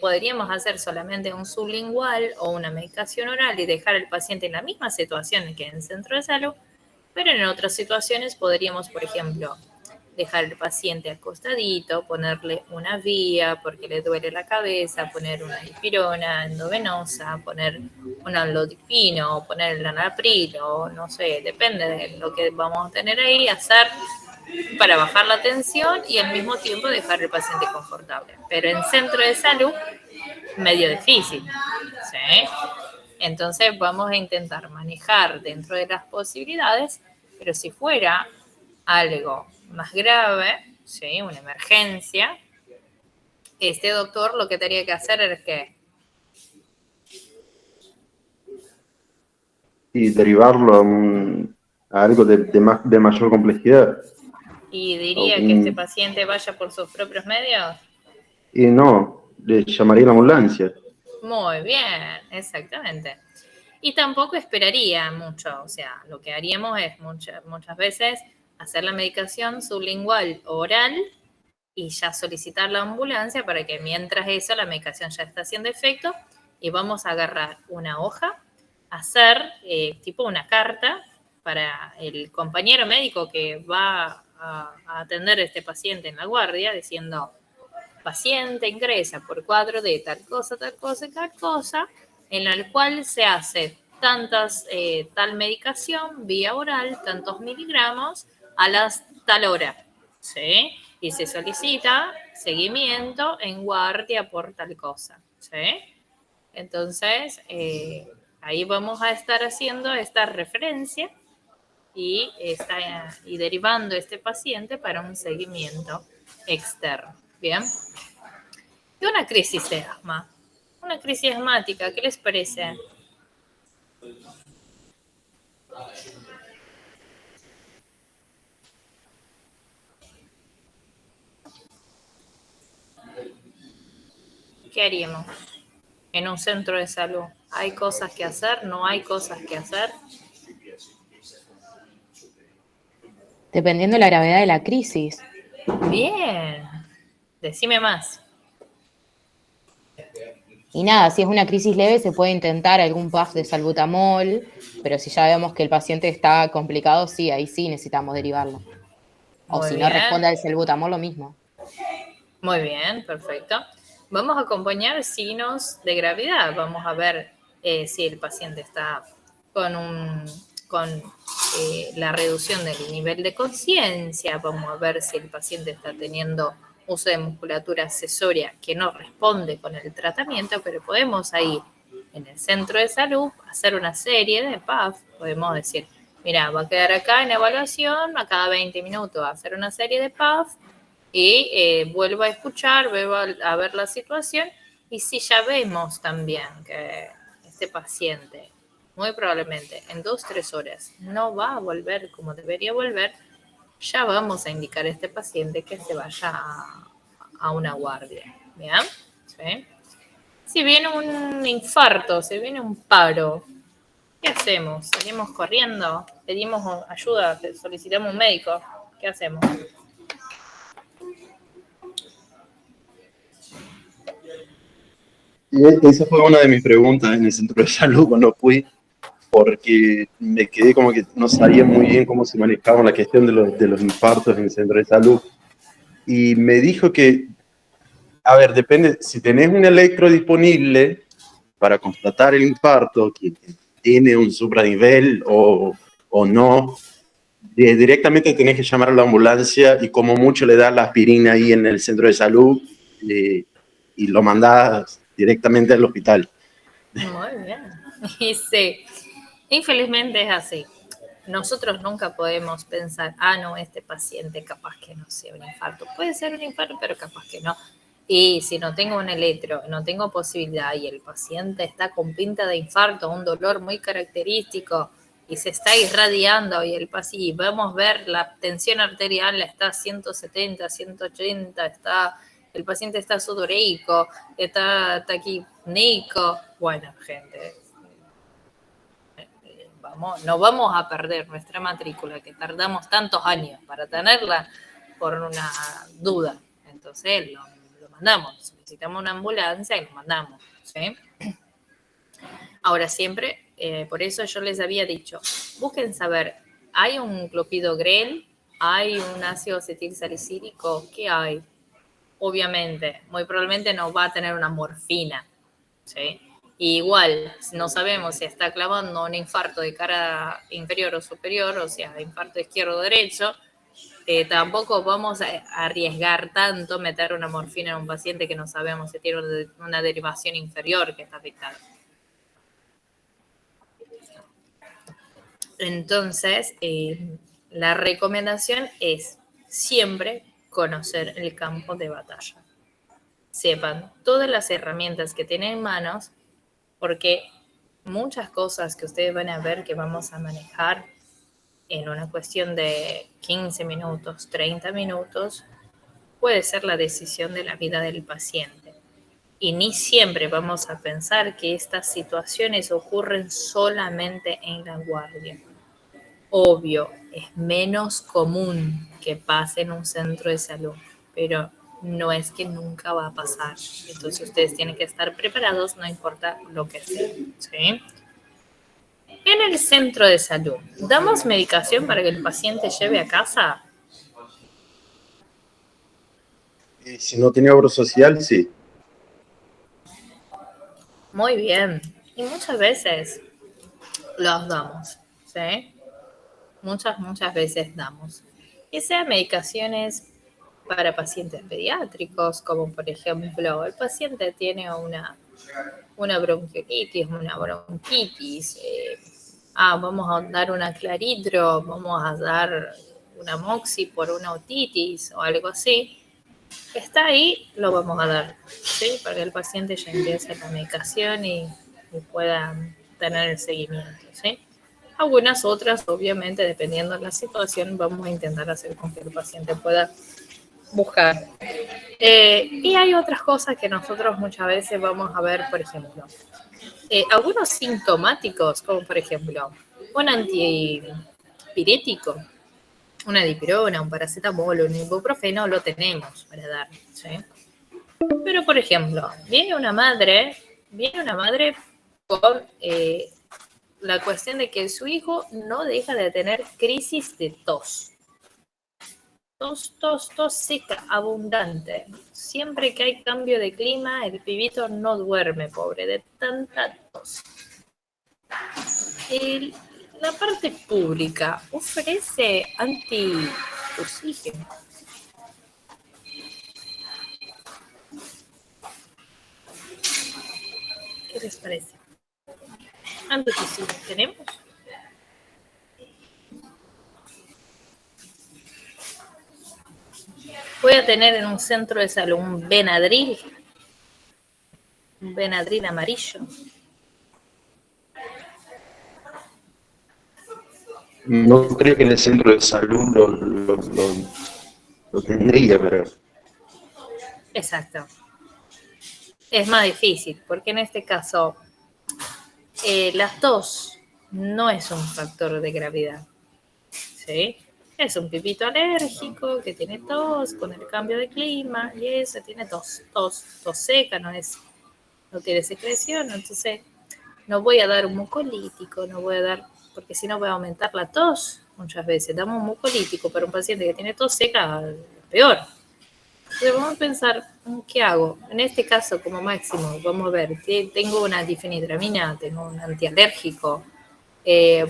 podríamos hacer solamente un sublingual o una medicación oral y dejar al paciente en la misma situación que en el centro de salud, pero en otras situaciones podríamos, por ejemplo, dejar al paciente acostadito, ponerle una vía porque le duele la cabeza, poner una dipirona endovenosa, poner un amlodipino, poner el anapril, o no sé, depende de lo que vamos a tener ahí, hacer para bajar la tensión y al mismo tiempo dejar al paciente confortable. Pero en centro de salud, medio difícil, ¿sí? Entonces vamos a intentar manejar dentro de las posibilidades, pero si fuera algo más grave, ¿sí? Una emergencia, este doctor lo que tenía que hacer es que Y derivarlo a algo de mayor complejidad. y O diría que este paciente vaya por sus propios medios. Y no, le llamaría a la ambulancia. Muy bien, exactamente. Y tampoco esperaría mucho, o sea, lo que haríamos es muchas veces hacer la medicación sublingual oral y ya solicitar la ambulancia para que mientras eso la medicación ya está haciendo efecto y vamos a agarrar una hoja, hacer tipo una carta para el compañero médico que va a atender a este paciente en la guardia diciendo paciente ingresa por cuadro de tal cosa, tal cosa y tal cosa, en el cual se hace tal medicación vía oral, tantos miligramos a las tal hora, ¿sí? Y se solicita seguimiento en guardia por tal cosa, ¿sí? Entonces, ahí vamos a estar haciendo esta referencia y derivando este paciente para un seguimiento externo, ¿bien? Y una crisis de asma, una crisis asmática, ¿qué les parece? ¿Qué haríamos en un centro de salud? ¿Hay cosas que hacer? ¿No hay cosas que hacer? Dependiendo de la gravedad de la crisis. Bien, decime más. Y nada, si es una crisis leve se puede intentar algún puff de salbutamol, pero si ya vemos que el paciente está complicado, sí, ahí sí necesitamos derivarlo. O Muy si no bien. responde al salbutamol, lo mismo. Muy bien, perfecto. Vamos a acompañar signos de gravedad. Vamos a ver si el paciente está con la reducción del nivel de conciencia. Vamos a ver si el paciente está teniendo uso de musculatura accesoria que no responde con el tratamiento, pero podemos ahí en el centro de salud hacer una serie de PAF. Podemos decir, mira, va a quedar acá en evaluación a cada 20 minutos, hacer una serie de PAF y vuelvo a escuchar, vuelvo a ver la situación y si ya vemos también que este paciente muy probablemente en 2-3 horas no va a volver como debería volver, ya vamos a indicar a este paciente que se vaya a una guardia. ¿Bien? ¿Sí? Si viene un infarto, si viene un paro, ¿qué hacemos? ¿Salimos corriendo? ¿Pedimos ayuda? ¿Solicitamos un médico? ¿Qué hacemos? Esa fue una de mis preguntas en el centro de salud cuando fui, porque me quedé como que no sabía muy bien cómo se manejaba la cuestión de los infartos en el centro de salud. Y me dijo que, a ver, depende, si tenés un electro disponible para constatar el infarto, que tiene un supranivel o no, directamente tenés que llamar a la ambulancia y como mucho le das la aspirina ahí en el centro de salud y lo mandás directamente al hospital. Muy bien. Y sí, infelizmente es así. Nosotros nunca podemos pensar, no, este paciente capaz que no sea un infarto. Puede ser un infarto, pero capaz que no. Y si no tengo un electro, no tengo posibilidad y el paciente está con pinta de infarto, un dolor muy característico y se está irradiando y y vamos a ver la tensión arterial está a 170, 180, el paciente está sudoreico, está taquipneico. Bueno, gente, no vamos a perder nuestra matrícula que tardamos tantos años para tenerla por una duda. Entonces, lo mandamos. Solicitamos una ambulancia y lo mandamos, ¿sí? Ahora siempre, por eso yo les había dicho, busquen saber, ¿hay un clopidogrel? ¿Hay un ácido acetilsalicílico? ¿Qué hay? Obviamente, muy probablemente no va a tener una morfina, ¿sí? Y igual, no sabemos si está clavando un infarto de cara inferior o superior, o sea, infarto izquierdo o derecho, tampoco vamos a arriesgar tanto meter una morfina en un paciente que no sabemos si tiene una derivación inferior que está afectada. Entonces, la recomendación es siempre conocer el campo de batalla. Sepan todas las herramientas que tienen en manos, porque muchas cosas que ustedes van a ver que vamos a manejar en una cuestión de 15 minutos, 30 minutos, puede ser la decisión de la vida del paciente. Y ni siempre vamos a pensar que estas situaciones ocurren solamente en la guardia. Obvio, es menos común que pase en un centro de salud, pero no es que nunca va a pasar. Entonces ustedes tienen que estar preparados, no importa lo que sea, ¿sí? En el centro de salud, ¿damos medicación para que el paciente lleve a casa? Y si no tiene obra social, sí. Muy bien. Y muchas veces los damos, ¿sí? Muchas veces damos. Y sean medicaciones para pacientes pediátricos, como por ejemplo, el paciente tiene una bronquiolitis, una bronquitis, vamos a dar una claritro, vamos a dar una moxi por una otitis o algo así, está ahí, lo vamos a dar, ¿sí? Para que el paciente ya empiece la medicación y pueda tener el seguimiento, ¿sí? Algunas otras, obviamente, dependiendo de la situación, vamos a intentar hacer con que el paciente pueda buscar. Y hay otras cosas que nosotros muchas veces vamos a ver, por ejemplo, algunos sintomáticos, como por ejemplo, un antipirético, una dipirona, un paracetamol, un ibuprofeno, lo tenemos para dar, ¿sí? Pero, por ejemplo, viene una madre con la cuestión de que su hijo no deja de tener crisis de tos. Tos seca, abundante. Siempre que hay cambio de clima, el pibito no duerme, pobre, de tanta tos. La parte pública ofrece anti-oxígeno. ¿Qué les parece? Anti-oxígeno, ¿tenemos? Voy a tener en un centro de salud un Benadryl amarillo. No creo que en el centro de salud lo tendría, pero... Exacto. Es más difícil, porque en este caso la tos no es un factor de gravedad, ¿sí? Es un pipito alérgico que tiene tos con el cambio de clima y eso tiene tos seca, no tiene secreción, entonces no voy a dar un mucolítico, no voy a dar, porque si no voy a aumentar la tos. Muchas veces damos un mucolítico para un paciente que tiene tos seca, peor. Entonces vamos a pensar, ¿qué hago? En este caso, como máximo, vamos a ver, tengo una difenhidramina, tengo un antialérgico,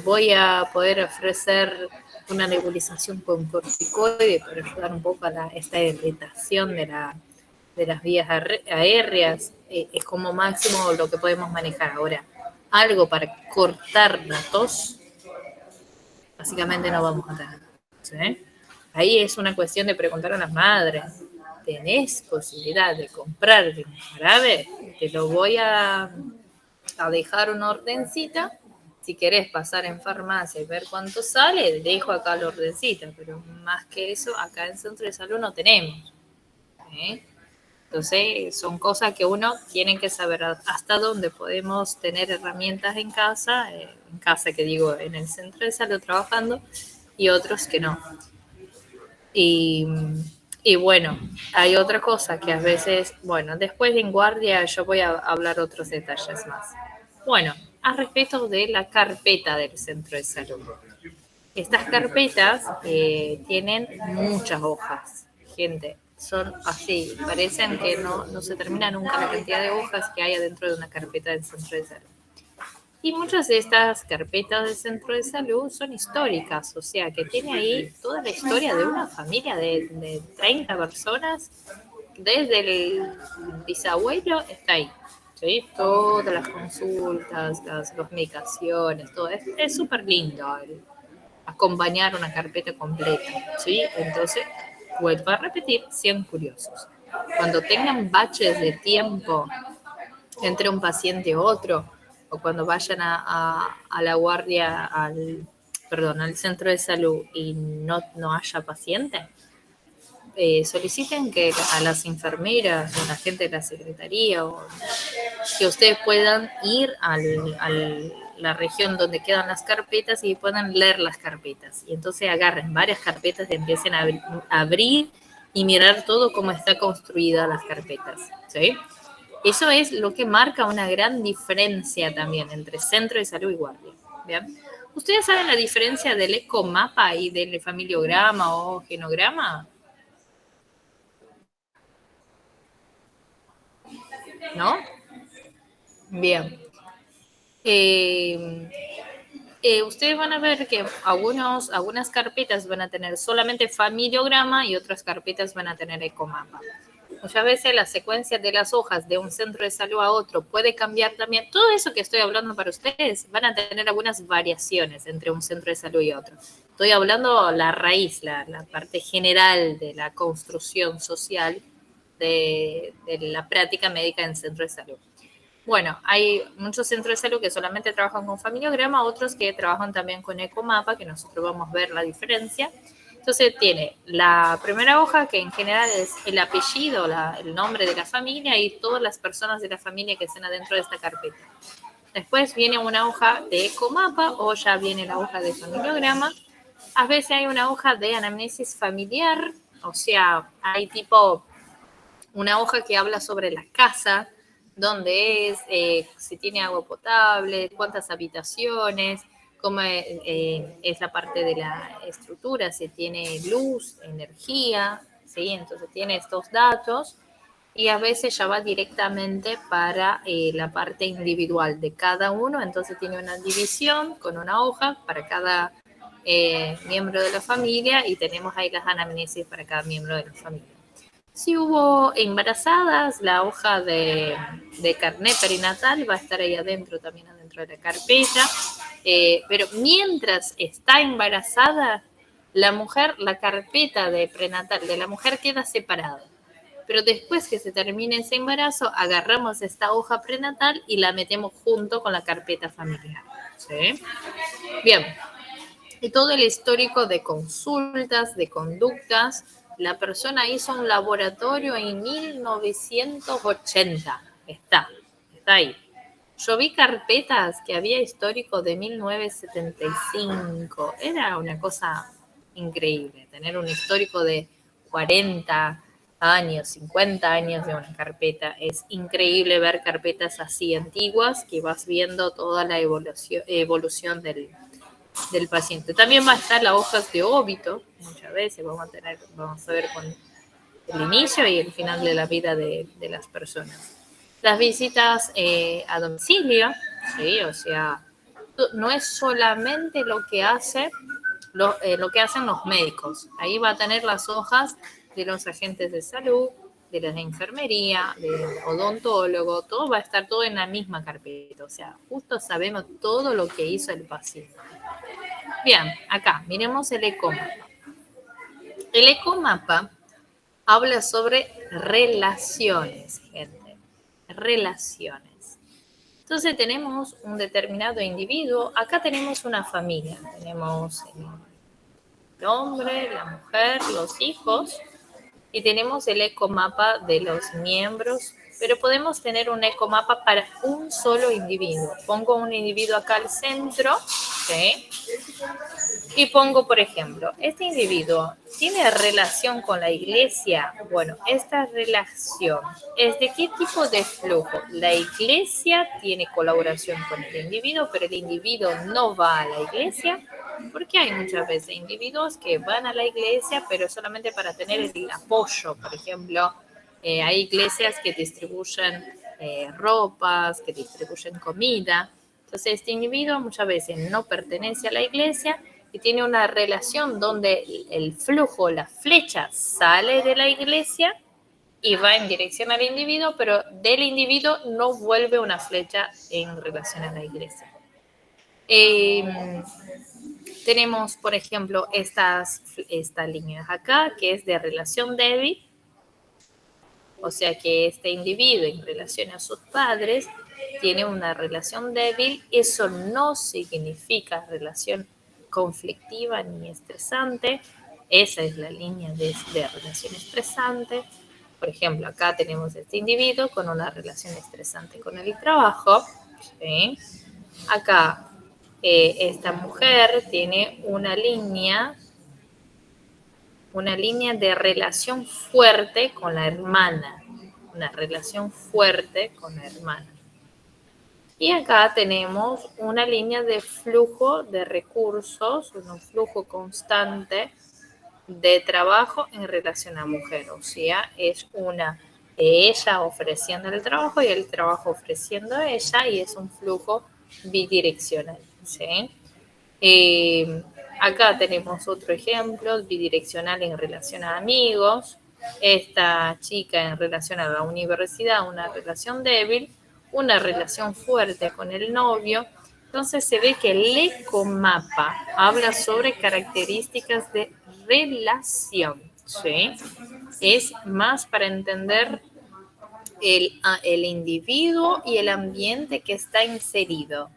voy a poder ofrecer una nebulización con corticoide para ayudar un poco a esta irritación de las vías aéreas, es como máximo lo que podemos manejar ahora. Algo para cortar la tos, básicamente no vamos a tener, ¿sí? Ahí es una cuestión de preguntar a las madres, ¿tenés posibilidad de comprar un jarabe? Te lo voy a dejar una ordencita. Si querés pasar en farmacia y ver cuánto sale, dejo acá la ordencita, pero más que eso, acá en Centro de Salud no tenemos, ¿sí? Entonces, son cosas que uno tiene que saber hasta dónde podemos tener herramientas en casa que digo, en el Centro de Salud trabajando, y otros que no. Y Y bueno, hay otra cosa que a veces, bueno, después en guardia yo voy a hablar otros detalles más. Bueno, a respecto de la carpeta del centro de salud. Estas carpetas tienen muchas hojas, gente. Son así, parecen que no se termina nunca la cantidad de hojas que hay adentro de una carpeta del centro de salud. Y muchas de estas carpetas del centro de salud son históricas, o sea, que tiene ahí toda la historia de una familia de 30 personas, desde el bisabuelo está ahí. ¿Sí? Todas las consultas, las medicaciones, todo. Es súper lindo acompañar una carpeta completa. ¿Sí? Entonces, vuelvo a repetir, sean curiosos. Cuando tengan baches de tiempo entre un paciente y otro, o cuando vayan a la guardia, al centro de salud y no haya paciente, soliciten que a las enfermeras o a la gente de la secretaría o que ustedes puedan ir a la región donde quedan las carpetas y puedan leer las carpetas. Y entonces agarren varias carpetas y empiecen a abrir y mirar todo cómo está construida las carpetas. ¿Sí? Eso es lo que marca una gran diferencia también entre centro de salud y guardia. ¿Bien? ¿Ustedes saben la diferencia del ecomapa y del familiograma o genograma? ¿No? Bien. Ustedes van a ver que algunas carpetas van a tener solamente familiograma y otras carpetas van a tener ecomapa. Muchas veces la secuencia de las hojas de un centro de salud a otro puede cambiar también. Todo eso que estoy hablando para ustedes van a tener algunas variaciones entre un centro de salud y otro. Estoy hablando la raíz, la parte general de la construcción social de la práctica médica en centro de salud. Bueno, hay muchos centros de salud que solamente trabajan con familiograma, otros que trabajan también con ecomapa, que nosotros vamos a ver la diferencia. Entonces tiene la primera hoja, que en general es el apellido, el nombre de la familia y todas las personas de la familia que estén adentro de esta carpeta. Después viene una hoja de ecomapa o ya viene la hoja de familiograma. A veces hay una hoja de anamnesis familiar, o sea, hay tipo una hoja que habla sobre la casa, dónde es, si tiene agua potable, cuántas habitaciones, cómo es la parte de la estructura, si tiene luz, energía, ¿sí? Entonces tiene estos datos y a veces ya va directamente para la parte individual de cada uno, entonces tiene una división con una hoja para cada miembro de la familia y tenemos ahí las anamnesis para cada miembro de la familia. Si hubo embarazadas, la hoja de carnet perinatal va a estar ahí adentro, también adentro de la carpeta. Pero mientras está embarazada, la mujer, la carpeta de prenatal de la mujer queda separada. Pero después que se termine ese embarazo, agarramos esta hoja prenatal y la metemos junto con la carpeta familiar. ¿Sí? Bien. Y todo el histórico de consultas, de conductas. La persona hizo un laboratorio en 1980. Está ahí. Yo vi carpetas que había histórico de 1975. Era una cosa increíble, tener un histórico de 40 años, 50 años de una carpeta. Es increíble ver carpetas así antiguas que vas viendo toda la evolución del paciente. También va a estar las hojas de óbito, muchas veces vamos a ver con el inicio y el final de la vida de las personas. Las visitas a domicilio, ¿sí? O sea, no es solamente lo que hacen los médicos. Ahí va a tener las hojas de los agentes de salud, de la enfermería, del odontólogo, todo va a estar todo en la misma carpeta. O sea, justo sabemos todo lo que hizo el paciente. Bien, acá, miremos el ecomapa. El ecomapa habla sobre relaciones, gente. Relaciones. Entonces tenemos un determinado individuo. Acá tenemos una familia. Tenemos el hombre, la mujer, los hijos. Y tenemos el ecomapa de los miembros. Pero podemos tener un ecomapa para un solo individuo. Pongo un individuo acá al centro. ¿Sí? Y pongo, por ejemplo, este individuo tiene relación con la iglesia. Bueno, esta relación es de qué tipo de flujo. La iglesia tiene colaboración con el individuo, pero el individuo no va a la iglesia, porque hay muchas veces individuos que van a la iglesia, pero solamente para tener el apoyo. Por ejemplo, hay iglesias que distribuyen ropas, que distribuyen comida. Entonces, este individuo muchas veces no pertenece a la iglesia y tiene una relación donde el flujo, la flecha, sale de la iglesia y va en dirección al individuo, pero del individuo no vuelve una flecha en relación a la iglesia. Tenemos, por ejemplo, estas líneas acá, que es de relación débil, o sea que este individuo en relación a sus padres tiene una relación débil. Eso no significa relación conflictiva ni estresante. Esa es la línea de relación estresante. Por ejemplo, acá tenemos este individuo con una relación estresante con el trabajo. ¿Sí? Acá esta mujer tiene una línea de relación fuerte con la hermana, una relación fuerte con la hermana. Y acá tenemos una línea de flujo de recursos, un flujo constante de trabajo en relación a mujer, o sea, es una ella ofreciendo el trabajo y el trabajo ofreciendo a ella, y es un flujo bidireccional, ¿sí? Acá tenemos otro ejemplo, bidireccional en relación a amigos. Esta chica en relación a la universidad, una relación débil, una relación fuerte con el novio. Entonces se ve que el ecomapa habla sobre características de relación, ¿sí? Es más para entender el individuo y el ambiente que está inserido.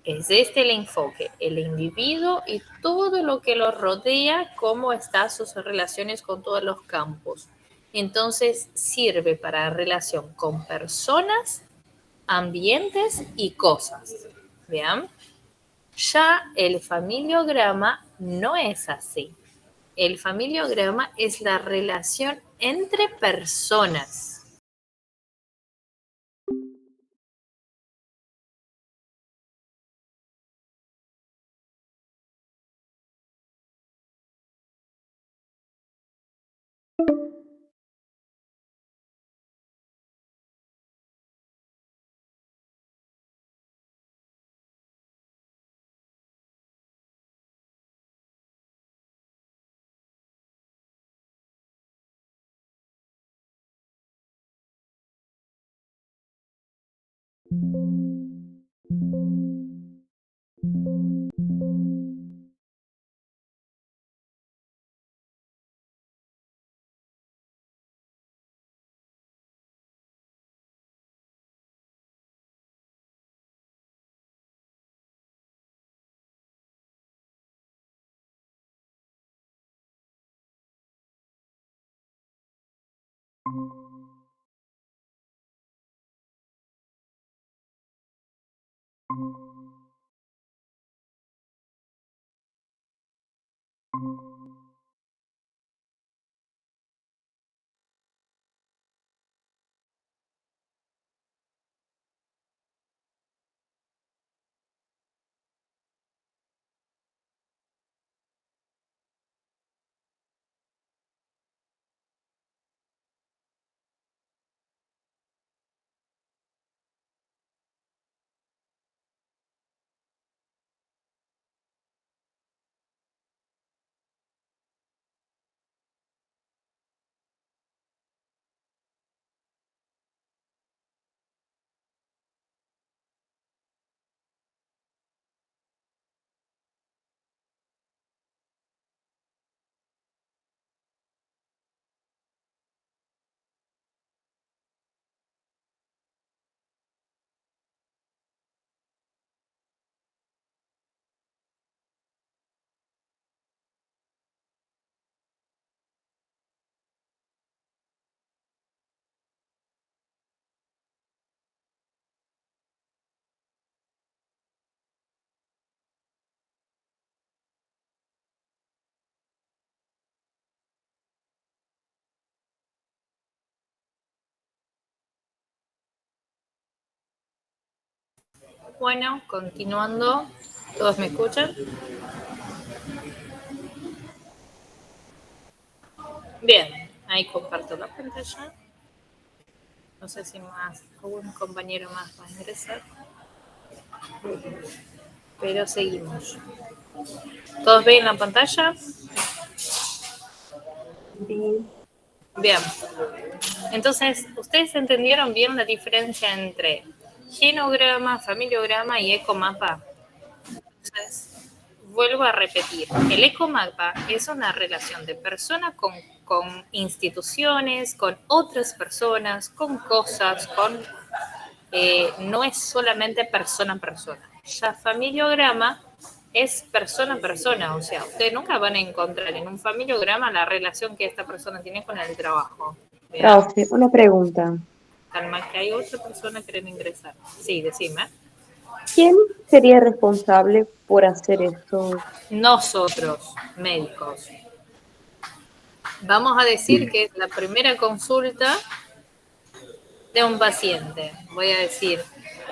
Es este el enfoque, el individuo y todo lo que lo rodea, cómo están sus relaciones con todos los campos. Entonces sirve para relación con personas, ambientes y cosas. ¿Vean? Ya el familiograma no es así. El familiograma es la relación entre personas. Bueno, continuando. ¿Todos me escuchan? Bien, ahí comparto la pantalla. No sé si algún compañero más va a ingresar. Pero seguimos. ¿Todos ven la pantalla? Sí. Bien. Entonces, ¿ustedes entendieron bien la diferencia entre genograma, familiograma y ecomapa? Entonces, vuelvo a repetir. El ecomapa es una relación de persona con instituciones, con otras personas, con cosas, no es solamente persona a persona. Ya familiograma es persona a persona, o sea, ustedes nunca van a encontrar en un familiograma la relación que esta persona tiene con el trabajo. ¿Bien? Profe, una pregunta. Calma, que hay otra persona que quiere ingresar. Sí, decime. ¿Quién sería responsable por hacer esto? Nosotros, médicos. Vamos a decir que es la primera consulta de un paciente. Voy a decir,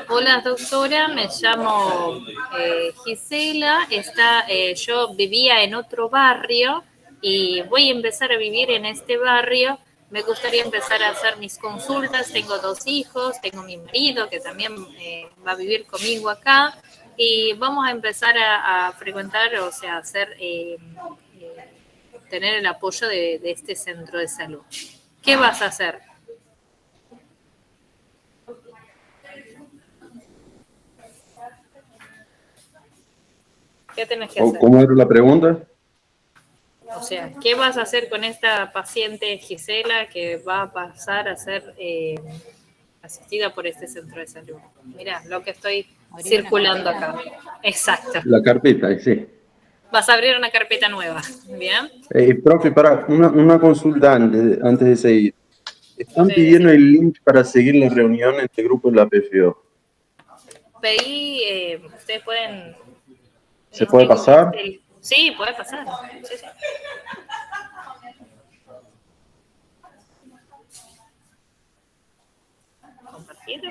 hola doctora, me llamo Gisela, yo vivía en otro barrio y voy a empezar a vivir en este barrio. Me gustaría empezar a hacer mis consultas, tengo 2 hijos, tengo mi marido que también va a vivir conmigo acá y vamos a empezar a frecuentar, o sea, tener el apoyo de este centro de salud. ¿Qué vas a hacer? ¿Qué tenés que hacer? ¿Cómo era la pregunta? O sea, ¿qué vas a hacer con esta paciente Gisela que va a pasar a ser asistida por este centro de salud? Mira, lo que estoy circulando acá. Exacto. La carpeta, sí. Vas a abrir una carpeta nueva, ¿bien? Profe, para una consulta antes de seguir. Están Sí, pidiendo sí. el link para seguir la reunión en este grupo de la PFO. Pedí, ustedes pueden... ¿Se puede pasar? Sí, puede pasar. Sí, sí. Compartir.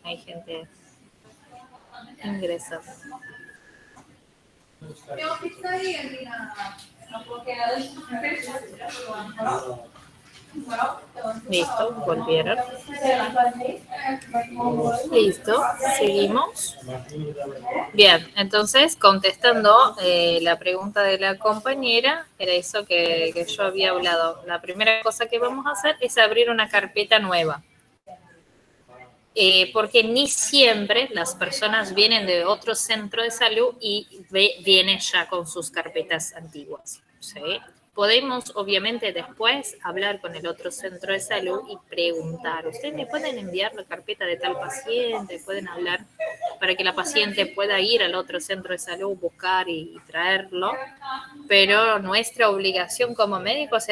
Hay gente ingresando. Listo, volvieron. Listo, seguimos. Bien, entonces, contestando la pregunta de la compañera, era eso que yo había hablado. La primera cosa que vamos a hacer es abrir una carpeta nueva. Porque ni siempre las personas vienen de otro centro de salud y vienen ya con sus carpetas antiguas, ¿sí? Podemos, obviamente, después hablar con el otro centro de salud y preguntar, ¿ustedes me pueden enviar la carpeta de tal paciente? Pueden hablar para que la paciente pueda ir al otro centro de salud, buscar y traerlo, pero nuestra obligación como médicos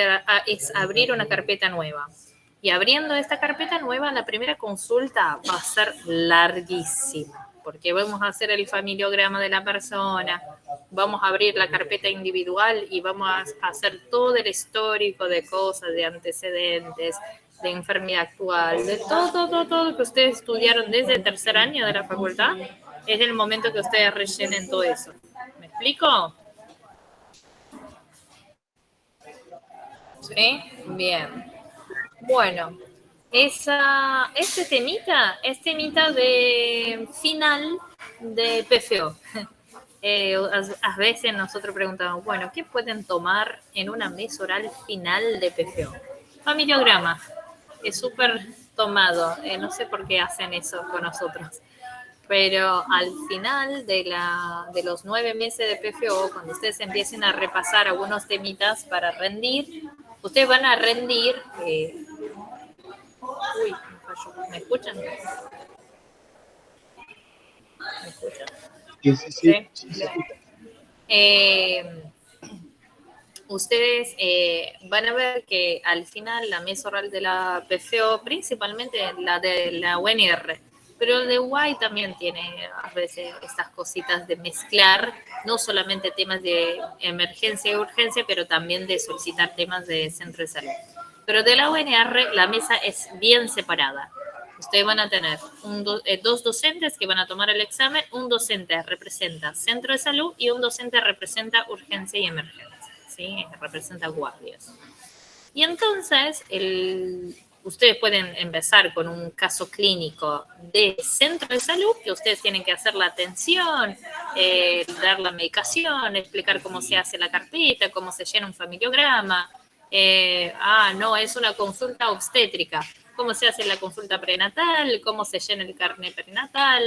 es abrir una carpeta nueva. Y abriendo esta carpeta nueva, la primera consulta va a ser larguísima, porque vamos a hacer el familiograma de la persona, vamos a abrir la carpeta individual y vamos a hacer todo el histórico de cosas, de antecedentes, de enfermedad actual, de todo que ustedes estudiaron desde el 3er año de la facultad. Es el momento que ustedes rellenen todo eso. ¿Me explico? ¿Sí? Bien. Bueno, este temita es temita de final de PFO. A veces nosotros preguntamos, bueno, ¿qué pueden tomar en una mesa oral final de PFO? Familiograma. Es súper tomado. No sé por qué hacen eso con nosotros. Pero al final de los 9 meses de PFO, cuando ustedes empiecen a repasar algunos temitas para rendir, ustedes van a rendir... Uy, ¿me escuchan? ¿Me escuchan? Sí. Ustedes van a ver que al final la mesa oral de la PFO, principalmente la de la UNR, Pero el de UAI también tiene a veces estas cositas de mezclar, no solamente temas de emergencia y urgencia, pero también de solicitar temas de centro de salud. Pero de la UNR la mesa es bien separada. Ustedes van a tener dos docentes que van a tomar el examen. Un docente representa centro de salud y un docente representa urgencia y emergencia, ¿sí? Representa guardias. Y entonces, ustedes pueden empezar con un caso clínico de centro de salud, que ustedes tienen que hacer la atención, dar la medicación, explicar cómo se hace la carpeta, cómo se llena un familiograma. No, es una consulta obstétrica. Cómo se hace la consulta prenatal, cómo se llena el carnet prenatal,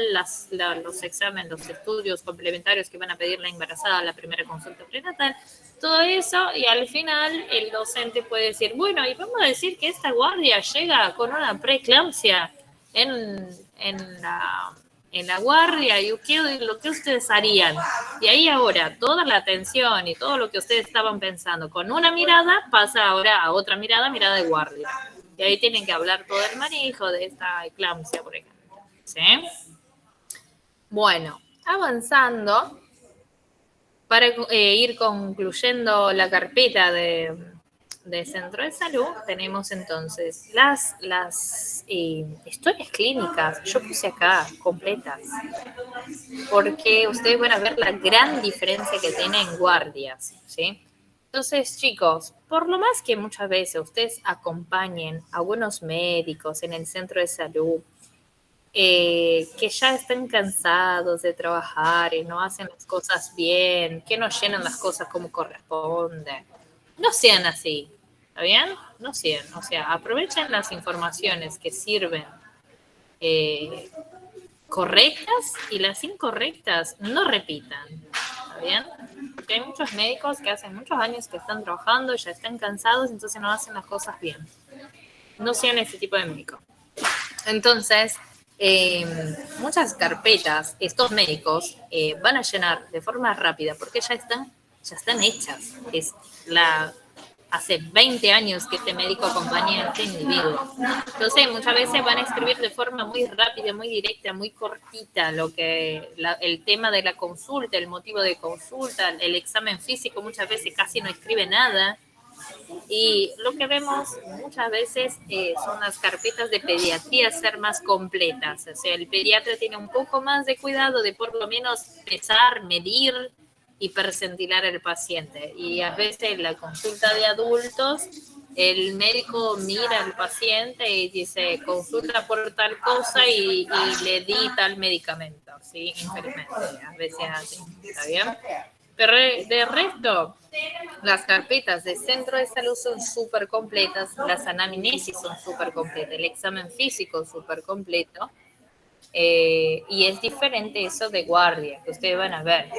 los exámenes, los estudios complementarios que van a pedir la embarazada a la primera consulta prenatal, todo eso, y al final el docente puede decir, bueno, y vamos a decir que esta guardia llega con una preeclampsia en la guardia, y lo que ustedes harían. Y ahí ahora toda la atención y todo lo que ustedes estaban pensando con una mirada pasa ahora a otra mirada de guardia. Y ahí tienen que hablar todo el manejo de esta eclampsia, por ejemplo. ¿Sí? Bueno, avanzando, para ir concluyendo la carpeta de centro de salud, tenemos entonces las historias clínicas. Yo puse acá completas, porque ustedes van a ver la gran diferencia que tienen guardias, ¿sí? Entonces, chicos, por lo más que muchas veces ustedes acompañen a algunos médicos en el centro de salud que ya están cansados de trabajar y no hacen las cosas bien, que no llenan las cosas como corresponde, no sean así, ¿está bien? No sean, o sea, aprovechen las informaciones que sirven correctas, y las incorrectas no repitan, ¿está bien? Porque hay muchos médicos que hacen muchos años que están trabajando, ya están cansados, entonces no hacen las cosas bien. No sean ese tipo de médico. Entonces, muchas carpetas, estos médicos van a llenar de forma rápida, porque ya están hechas. Hace 20 años que este médico acompaña a este individuo. Entonces, muchas veces van a escribir de forma muy rápida, muy directa, muy cortita el tema de la consulta, el motivo de consulta, el examen físico. Muchas veces casi no escribe nada. Y lo que vemos muchas veces son las carpetas de pediatría ser más completas. O sea, el pediatra tiene un poco más de cuidado de por lo menos pesar, medir y percentilar al paciente. Y a veces en la consulta de adultos, el médico mira al paciente y dice, consulta por tal cosa y le di tal medicamento, ¿sí? Infelizmente, a veces así, ¿está bien? Pero de resto, las carpetas de centro de salud son súper completas, las anamnesis son súper completas, el examen físico es súper completo. Y es diferente eso de guardia, que ustedes van a ver.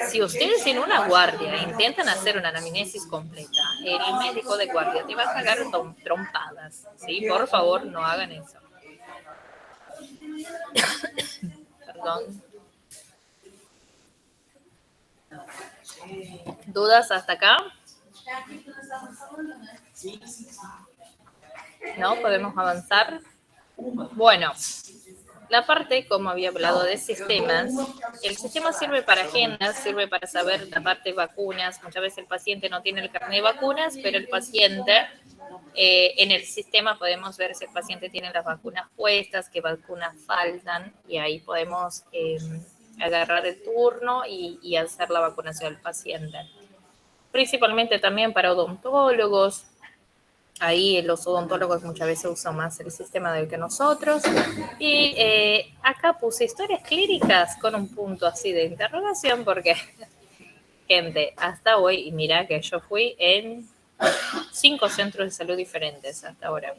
Si ustedes en una guardia intentan hacer una anamnesis completa, el médico de guardia te va a sacar trompadas, ¿sí? Por favor, no hagan eso. Perdón. ¿Dudas hasta acá? ¿No? ¿Podemos avanzar? Bueno. La parte, como había hablado de sistemas, el sistema sirve para agendas, sirve para saber la parte de vacunas. Muchas veces el paciente no tiene el carnet de vacunas, pero el paciente, en el sistema podemos ver si el paciente tiene las vacunas puestas, qué vacunas faltan, y ahí podemos agarrar el turno y hacer la vacunación del paciente. Principalmente también para odontólogos. Ahí los odontólogos muchas veces usan más el sistema del que nosotros. Y acá puse historias clínicas con un punto así de interrogación, porque, gente, hasta hoy, y mira que yo fui en 5 centros de salud diferentes hasta ahora.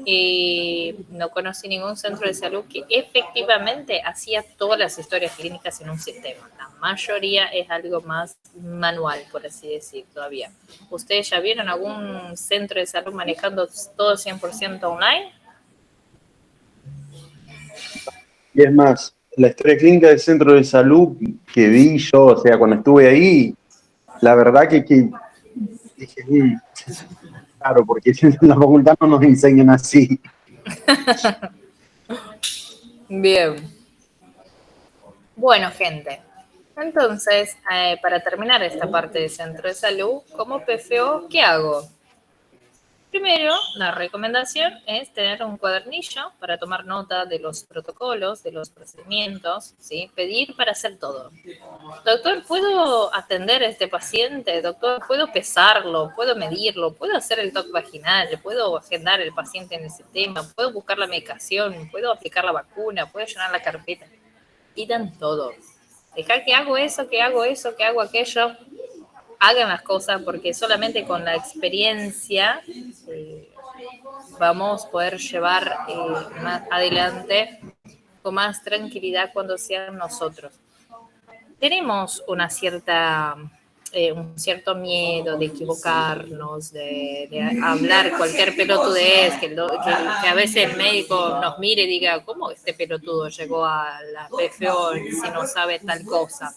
Y no conocí ningún centro de salud que efectivamente hacía todas las historias clínicas en un sistema. La mayoría es algo más manual, por así decir, todavía. ¿Ustedes ya vieron algún centro de salud manejando todo 100% online? Y es más, la historia clínica del centro de salud que vi yo, o sea, cuando estuve ahí, la verdad que dije, claro, porque en la facultad no nos enseñan así. Bien. Bueno, gente. Entonces, para terminar esta parte del centro de salud, como PFO, ¿qué hago? Primero, la recomendación es tener un cuadernillo para tomar nota de los protocolos, de los procedimientos, ¿sí? Pedir para hacer todo. Doctor, ¿puedo atender a este paciente? Doctor, ¿puedo pesarlo? ¿Puedo medirlo? ¿Puedo hacer el TOC vaginal? ¿Puedo agendar al paciente en el sistema? ¿Puedo buscar la medicación? ¿Puedo aplicar la vacuna? ¿Puedo llenar la carpeta? Pidan todo. Dejar que hago eso, que hago eso, que hago aquello. Hagan las cosas porque solamente con la experiencia vamos a poder llevar más adelante con más tranquilidad cuando sean nosotros. Tenemos una cierta, un cierto miedo de equivocarnos, de hablar cualquier pelotudez, que a veces el médico nos mire y diga, ¿cómo este pelotudo llegó a la PFO si no sabe tal cosa?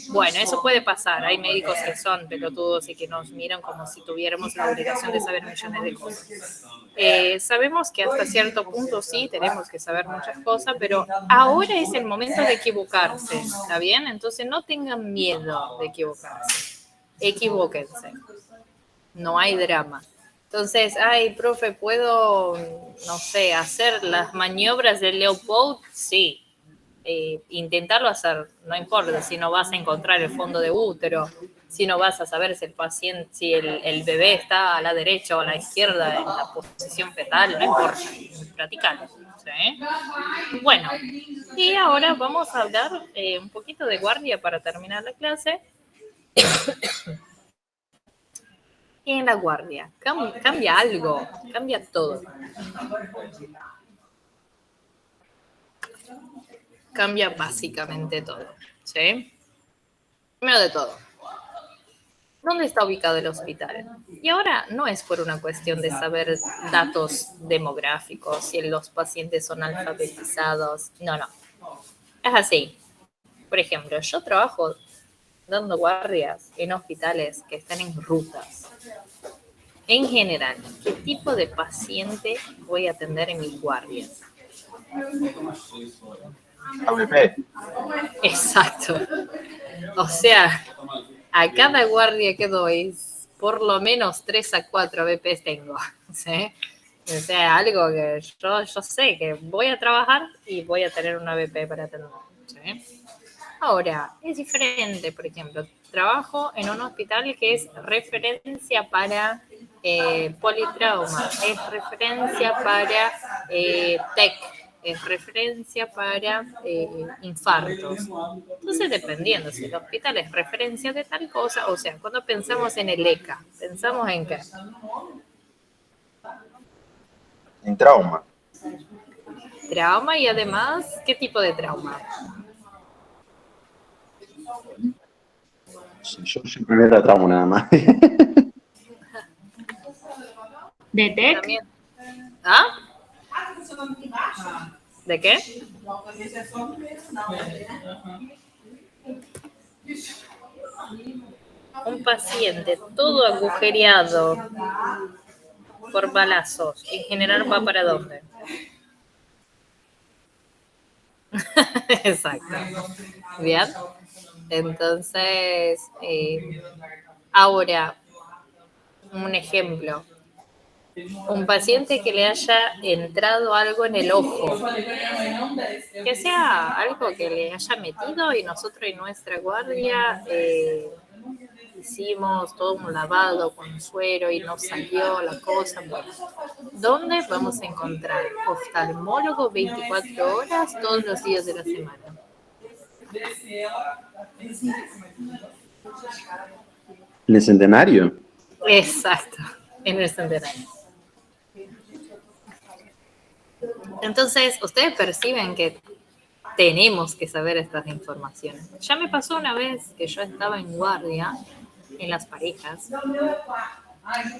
Bueno, eso puede pasar. Hay médicos que son pelotudos y que nos miran como si tuviéramos la obligación de saber millones de cosas. Sabemos que hasta cierto punto sí, tenemos que saber muchas cosas, pero ahora es el momento de equivocarse, ¿está bien? Entonces no tengan miedo de equivocarse, equivóquense, no hay drama. Entonces, ay, profe, ¿puedo, no sé, hacer las maniobras del Leopold? Sí. Intentarlo hacer, no importa si no vas a encontrar el fondo de útero, si no vas a saber si el paciente, si el bebé está a la derecha o a la izquierda en la posición fetal, no importa, practicalo, ¿sí? Bueno, y ahora vamos a hablar un poquito de guardia para terminar la clase. Y en la guardia, cambia algo, cambia todo. Cambia básicamente todo, ¿sí? Primero de todo, ¿dónde está ubicado el hospital? Y ahora no es por una cuestión de saber datos demográficos, si los pacientes son alfabetizados, no. Es así. Por ejemplo, yo trabajo dando guardias en hospitales que están en rutas. En general, ¿qué tipo de paciente voy a atender en mis guardias? ABP. Exacto. O sea, a cada guardia que doy, por lo menos 3 a 4 ABPs tengo, ¿sí? O sea, algo que yo sé que voy a trabajar y voy a tener un ABP para atender, ¿sí? Ahora, es diferente, por ejemplo, trabajo en un hospital que es referencia para politrauma, es referencia para TEC, es referencia para infartos. Entonces, dependiendo si el hospital es referencia de tal cosa, o sea, cuando pensamos en el ECA, ¿pensamos en qué? En trauma. Trauma y además, ¿qué tipo de trauma? Yo siempre era trauma nada más. ¿De TEC? También. ¿Ah? ¿De qué? Un paciente todo agujereado por balazos, en general va para dónde? Exacto. Bien. Entonces, ahora, un ejemplo. Un paciente que le haya entrado algo en el ojo, que sea algo que le haya metido y nosotros en nuestra guardia hicimos todo un lavado con suero y no salió la cosa. Bueno, ¿dónde vamos a encontrar oftalmólogo 24 horas todos los días de la semana? ¿En el Centenario? Exacto, en el Centenario. Entonces, ustedes perciben que tenemos que saber estas informaciones. Ya me pasó una vez que yo estaba en guardia en Las Parejas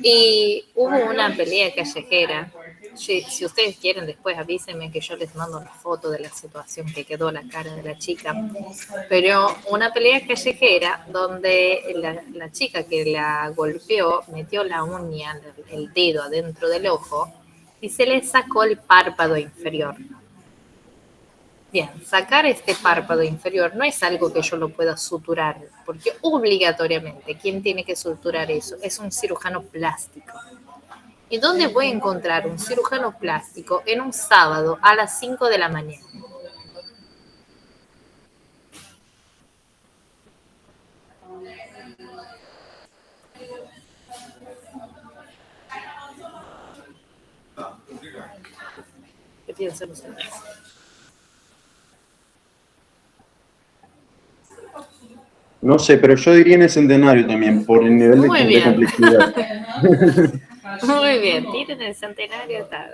y hubo una pelea callejera. Si ustedes quieren, después avísenme que yo les mando una foto de la situación que quedó la cara de la chica. Pero una pelea callejera donde la chica que la golpeó metió la uña, el dedo adentro del ojo y se le sacó el párpado inferior. Bien, sacar este párpado inferior no es algo que yo lo pueda suturar, porque obligatoriamente quien tiene que suturar eso es un cirujano plástico. ¿Y dónde voy a encontrar un cirujano plástico en un sábado a las 5 de la mañana? ¿Qué piensan ustedes? No sé, pero yo diría en el Centenario también, por el nivel Muy de bien. complejidad. Muy bien, tiren el Centenario. Está.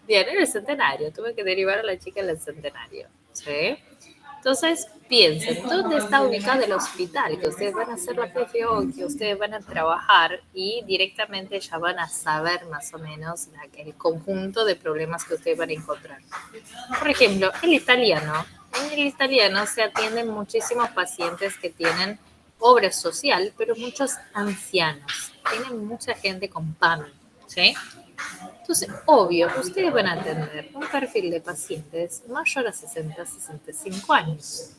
Bien, en el Centenario. Tuve que derivar a la chica en el Centenario. ¿Sí? Entonces, piensen, ¿dónde está ubicado el hospital? Que ustedes van a hacer la PFO, que ustedes van a trabajar y directamente ya van a saber más o menos el conjunto de problemas que ustedes van a encontrar. Por ejemplo, el italiano. En el italiano se atienden muchísimos pacientes que tienen obra social, pero muchos ancianos. Tienen mucha gente con PAMI, ¿sí? Entonces, obvio, ustedes van a atender un perfil de pacientes mayor a 60, 65 años.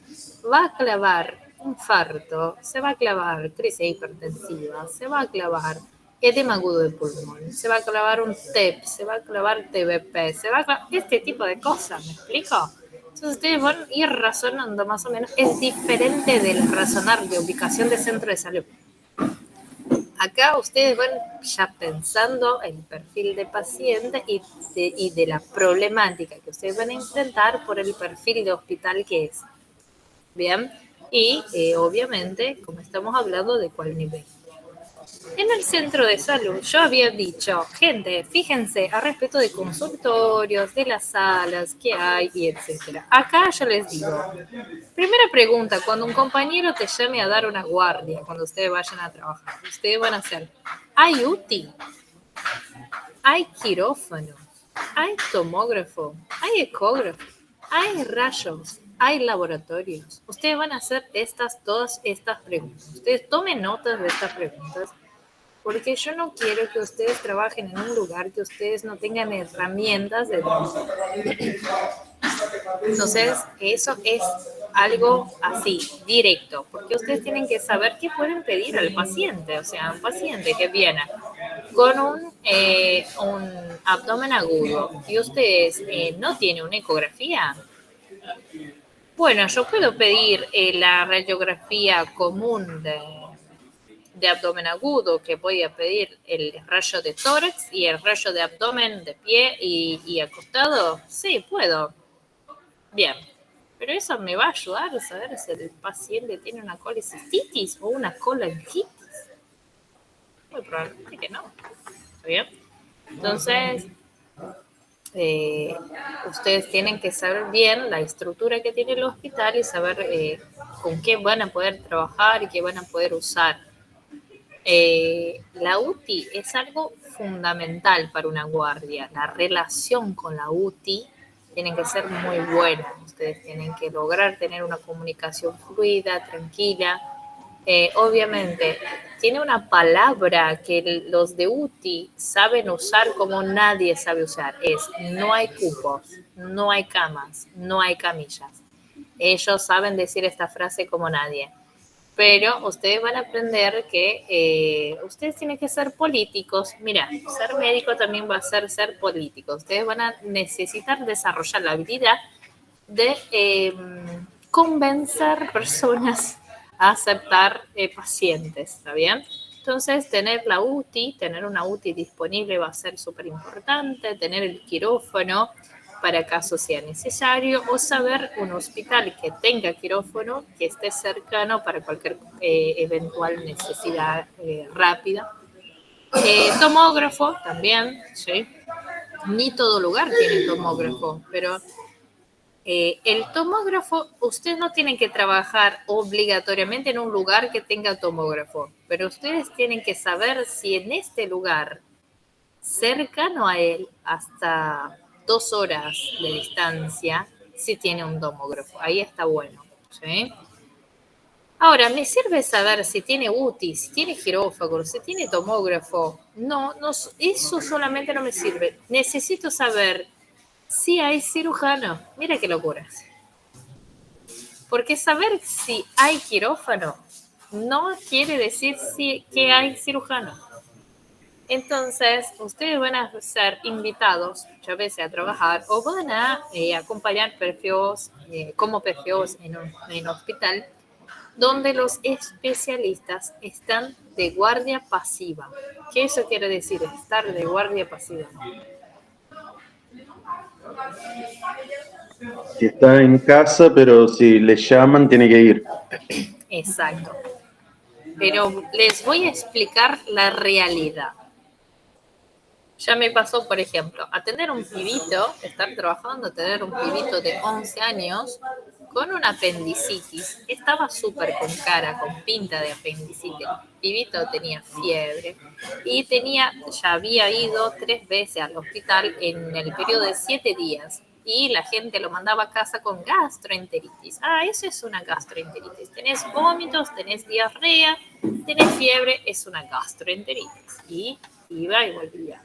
Va a clavar infarto, se va a clavar crisis hipertensiva, se va a clavar edema agudo de pulmón, se va a clavar un TEP, se va a clavar TBP, se va a clavar este tipo de cosas, ¿me explico? Entonces ustedes van a ir razonando más o menos, es diferente del razonar de ubicación de centro de salud. Acá ustedes van ya pensando el perfil de paciente y de la problemática que ustedes van a enfrentar por el perfil de hospital que es. Bien, y obviamente, como estamos hablando, de cuál nivel. En el centro de salud, yo había dicho, gente, fíjense a respecto de consultorios, de las salas que hay y etcétera. Acá yo les digo, primera pregunta, cuando un compañero te llame a dar una guardia, cuando ustedes vayan a trabajar, ustedes van a hacer, ¿hay UTI? ¿Hay quirófano? ¿Hay tomógrafo? ¿Hay ecógrafo? ¿Hay rayos? ¿Hay laboratorios? Ustedes van a hacer todas estas preguntas. Ustedes tomen notas de estas preguntas, porque yo no quiero que ustedes trabajen en un lugar que ustedes no tengan herramientas de trabajo. Entonces, eso es algo así, directo, porque ustedes tienen que saber qué pueden pedir al paciente. O sea, un paciente que viene con un abdomen agudo y ustedes no tienen una ecografía. Bueno, yo puedo pedir la radiografía común de abdomen agudo, que voy a pedir el rayo de tórax y el rayo de abdomen de pie y acostado. Sí, puedo. Bien, pero eso me va a ayudar a saber si el paciente tiene una colecistitis o una colangitis. Muy probablemente que no. ¿Está bien? Entonces, ustedes tienen que saber bien la estructura que tiene el hospital y saber con qué van a poder trabajar y qué van a poder usar. La UTI es algo fundamental para una guardia. La relación con la UTI tiene que ser muy buena. Ustedes tienen que lograr tener una comunicación fluida, tranquila. Obviamente, tiene una palabra que los de UTI saben usar como nadie sabe usar. No hay cupos, no hay camas, no hay camillas. Ellos saben decir esta frase como nadie. Pero ustedes van a aprender que ustedes tienen que ser políticos. Mira, ser médico también va a ser político. Ustedes van a necesitar desarrollar la habilidad de convencer personas a aceptar pacientes, ¿está bien? Entonces, tener la UTI, tener una UTI disponible va a ser súper importante, tener el quirófano para caso sea necesario, o saber un hospital que tenga quirófano, que esté cercano para cualquier eventual necesidad rápida. Tomógrafo también, ¿sí? Ni todo lugar tiene tomógrafo, pero el tomógrafo, ustedes no tienen que trabajar obligatoriamente en un lugar que tenga tomógrafo, pero ustedes tienen que saber si en este lugar, cercano a él, hasta 2 horas de distancia, si tiene un tomógrafo. Ahí está bueno, ¿sí? Ahora, ¿me sirve saber si tiene UTI, si tiene quirófano, si tiene tomógrafo? No, eso solamente no me sirve. Necesito saber si hay cirujano. Mira qué locura. Porque saber si hay quirófano no quiere decir que hay cirujano. Entonces, ustedes van a ser invitados muchas veces a trabajar o van a acompañar perfils, como perfils en un hospital donde los especialistas están de guardia pasiva. ¿Qué eso quiere decir? Estar de guardia pasiva. Que está en casa, pero si le llaman, tiene que ir. Exacto. Pero les voy a explicar la realidad. Ya me pasó, por ejemplo, atender un pibito, estar trabajando, tener un pibito de 11 años con una apendicitis. Estaba súper con cara, con pinta de apendicitis. El pibito tenía fiebre y ya había ido 3 veces al hospital en el periodo de 7 días. Y la gente lo mandaba a casa con gastroenteritis. Ah, eso es una gastroenteritis. Tenés vómitos, tenés diarrea, tenés fiebre, es una gastroenteritis. Y iba y volvía.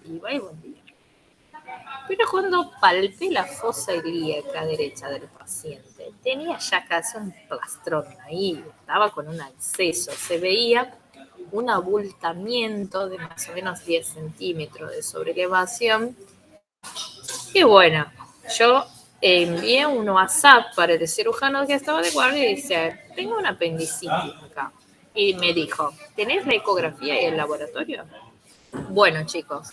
Pero cuando palpé la fosa ilíaca derecha del paciente, tenía ya casi un plastrón ahí, estaba con un absceso, se veía un abultamiento de más o menos 10 centímetros de sobrelevación. Y bueno, yo envié un WhatsApp para el cirujano que estaba de guardia y dice, tengo una apendicitis acá. Y me dijo, ¿tenés la ecografía y el laboratorio? Bueno, chicos,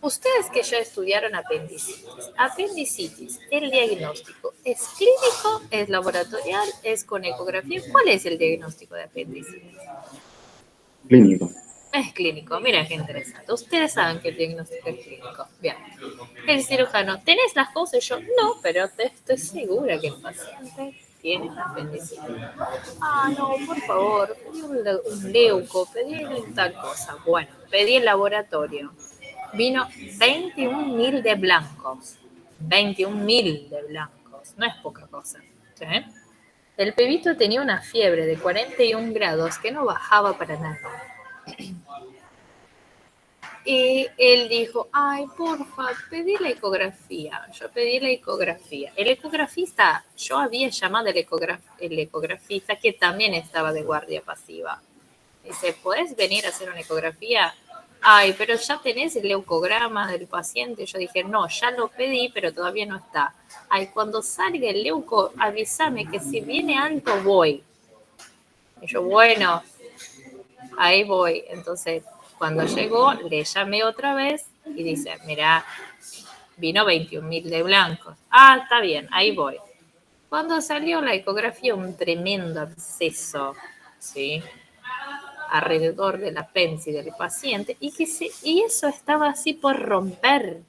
ustedes que ya estudiaron apendicitis, el diagnóstico es clínico, es laboratorial, es con ecografía. ¿Cuál es el diagnóstico de apendicitis? Clínico. Es clínico, mira qué interesante. Ustedes saben que el diagnóstico es clínico. Bien. El cirujano, ¿tenés las cosas? Y yo, no, pero estoy segura que el paciente tiene apendicitis. Ah, no, por favor, pedí un leuco, pedí tal cosa. Bueno, pedí el laboratorio. Vino 21.000 de blancos. 21.000 de blancos. No es poca cosa. ¿Sí? El pibito tenía una fiebre de 41 grados que no bajaba para nada. Y él dijo, ay, porfa, pedí la ecografía. Yo pedí la ecografía. El ecografista, yo había llamado al ecografista que también estaba de guardia pasiva. Dice, ¿podés venir a hacer una ecografía? Ay, pero ya tenés el leucograma del paciente. Yo dije, no, ya lo pedí, pero todavía no está. Ay, cuando salga el leuco, avísame que si viene alto voy. Y yo, bueno, ahí voy. Entonces, cuando llegó, le llamé otra vez y dice, mira, vino 21.000 de blancos. Ah, está bien, ahí voy. Cuando salió la ecografía, un tremendo absceso, ¿sí?, alrededor del apéndice del paciente, y eso estaba así por romper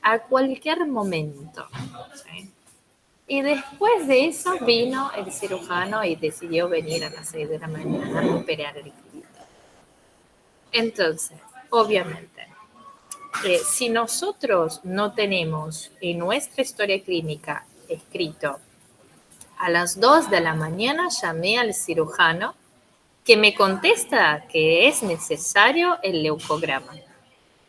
a cualquier momento, ¿sí? Y después de eso vino el cirujano y decidió venir a las 6 de la mañana a operar el pibito. Entonces, obviamente, si nosotros no tenemos en nuestra historia clínica escrito a las 2 de la mañana llamé al cirujano que me contesta que es necesario el leucograma.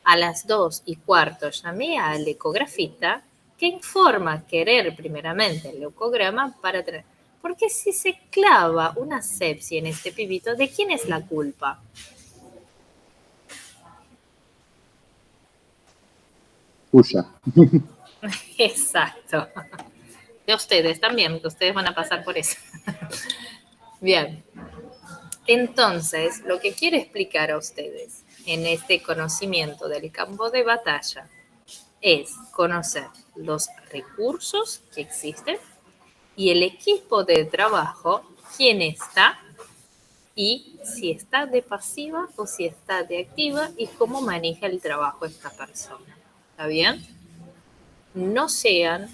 A las 2:15 llamé al ecografista que informa querer primeramente el leucograma para tener. Porque si se clava una sepsia en este pibito, ¿de quién es la culpa? Tuya. Exacto. De ustedes también, que ustedes van a pasar por eso. Bien. Entonces, lo que quiero explicar a ustedes en este conocimiento del campo de batalla es conocer los recursos que existen y el equipo de trabajo, quién está y si está de pasiva o si está de activa y cómo maneja el trabajo esta persona. ¿Está bien? No sean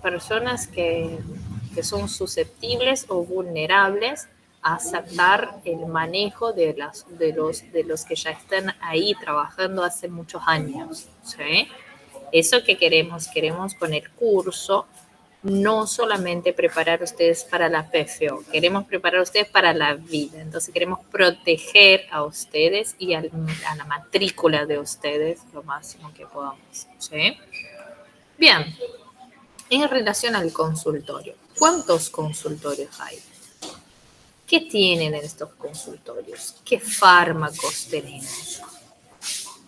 personas que son susceptibles o vulnerables a aceptar el manejo de los que ya están ahí trabajando hace muchos años, ¿sí? Eso que queremos con el curso, no solamente preparar a ustedes para la PFO, queremos preparar a ustedes para la vida. Entonces queremos proteger a ustedes y a la matrícula de ustedes lo máximo que podamos, ¿sí? Bien, En relación al consultorio, ¿cuántos consultorios hay? ¿Qué tienen en estos consultorios? ¿Qué fármacos tenemos?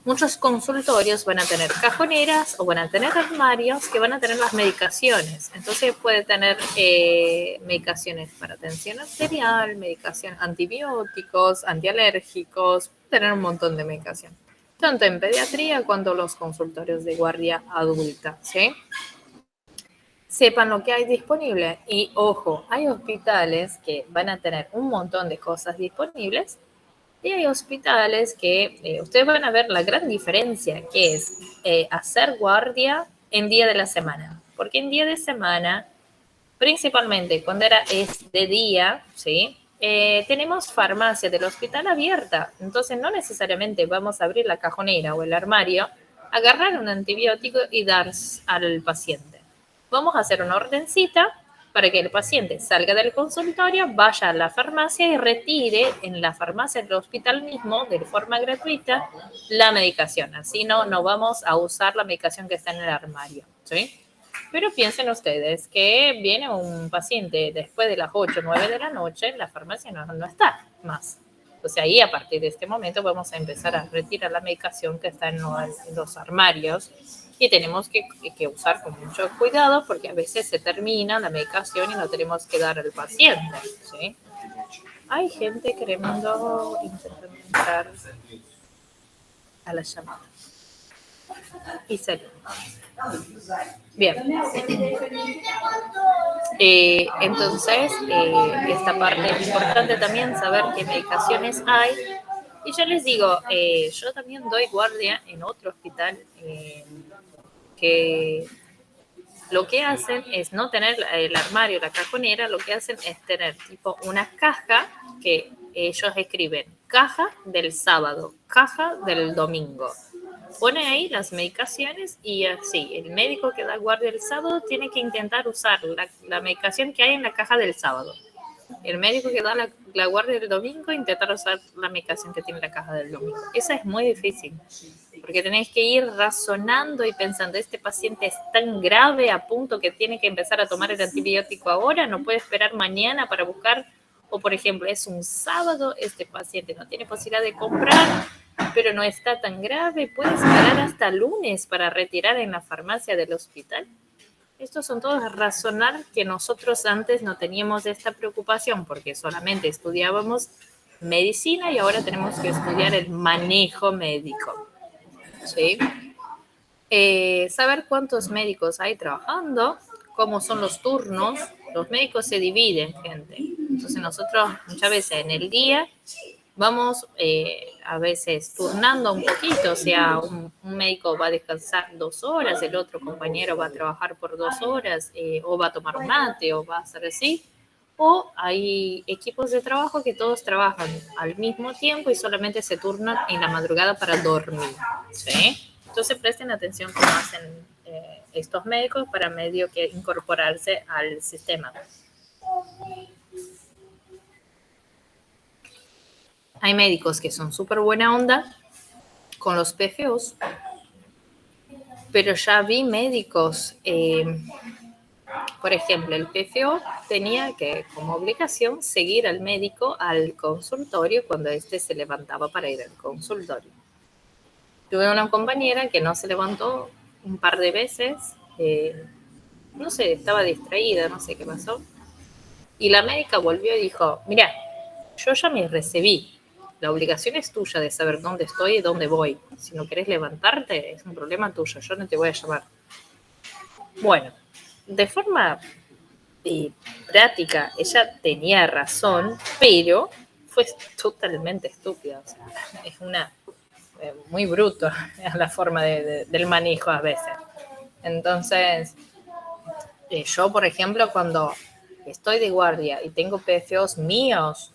Muchos consultorios van a tener cajoneras o van a tener armarios que van a tener las medicaciones. Entonces puede tener medicaciones para tensión arterial, medicación antibióticos, antialérgicos, tener un montón de medicación. Tanto en pediatría cuanto en los consultorios de guardia adulta, ¿sí? Sepan lo que hay disponible. Y ojo, hay hospitales que van a tener un montón de cosas disponibles y hay hospitales que ustedes van a ver la gran diferencia que es hacer guardia en día de la semana. Porque en día de semana, principalmente cuando es de día, ¿sí? Tenemos farmacia del hospital abierta. Entonces no necesariamente vamos a abrir la cajonera o el armario, agarrar un antibiótico y dar al paciente. Vamos a hacer una ordencita para que el paciente salga del consultorio, vaya a la farmacia y retire en la farmacia del hospital mismo, de forma gratuita, la medicación. Así no vamos a usar la medicación que está en el armario, ¿sí? Pero piensen ustedes que viene un paciente después de las 8 o 9 de la noche, la farmacia no está más. Entonces ahí, a partir de este momento, vamos a empezar a retirar la medicación que está en los armarios. Y tenemos que usar con mucho cuidado porque a veces se termina la medicación y no tenemos que dar al paciente, ¿sí? Hay gente queriendo interpretar a la llamada. Y salió. Bien. Entonces, esta parte es importante también, saber qué medicaciones hay. Y yo les digo, yo también doy guardia en otro hospital que lo que hacen es no tener el armario, la cajonera, lo que hacen es tener tipo una caja que ellos escriben, caja del sábado, caja del domingo. Pone ahí las medicaciones y así, el médico que da guardia el sábado tiene que intentar usar la medicación que hay en la caja del sábado. El médico que da la guardia del domingo intentar usar la medicación que tiene la caja del domingo. Eso es muy difícil, porque tenéis que ir razonando y pensando, este paciente es tan grave a punto que tiene que empezar a tomar el antibiótico ahora, no puede esperar mañana para buscar, o por ejemplo, es un sábado, este paciente no tiene posibilidad de comprar, pero no está tan grave, puede esperar hasta lunes para retirar en la farmacia del hospital. Estos son todos razonar que nosotros antes no teníamos esta preocupación porque solamente estudiábamos medicina y ahora tenemos que estudiar el manejo médico, ¿sí? Saber cuántos médicos hay trabajando, cómo son los turnos. Los médicos se dividen, gente. Entonces nosotros muchas veces en el día vamos a veces turnando un poquito, o sea, un médico va a descansar 2 horas, el otro compañero va a trabajar por 2 horas, o va a tomar un mate, o va a hacer así. O hay equipos de trabajo que todos trabajan al mismo tiempo y solamente se turnan en la madrugada para dormir, ¿sí? Entonces presten atención cómo hacen estos médicos para medio que incorporarse al sistema. Hay médicos que son súper buena onda con los PFOs, pero ya vi médicos, por ejemplo, el PFO tenía que, como obligación, seguir al médico al consultorio cuando éste se levantaba para ir al consultorio. Tuve una compañera que no se levantó un par de veces, no sé, estaba distraída, no sé qué pasó, y la médica volvió y dijo, mira, yo ya me recibí. La obligación es tuya de saber dónde estoy y dónde voy. Si no querés levantarte, es un problema tuyo. Yo no te voy a llamar. Bueno, de forma práctica, ella tenía razón, pero fue totalmente estúpida. O sea, es una muy bruto la forma del manejo a veces. Entonces, yo, por ejemplo, cuando estoy de guardia y tengo PFOs míos,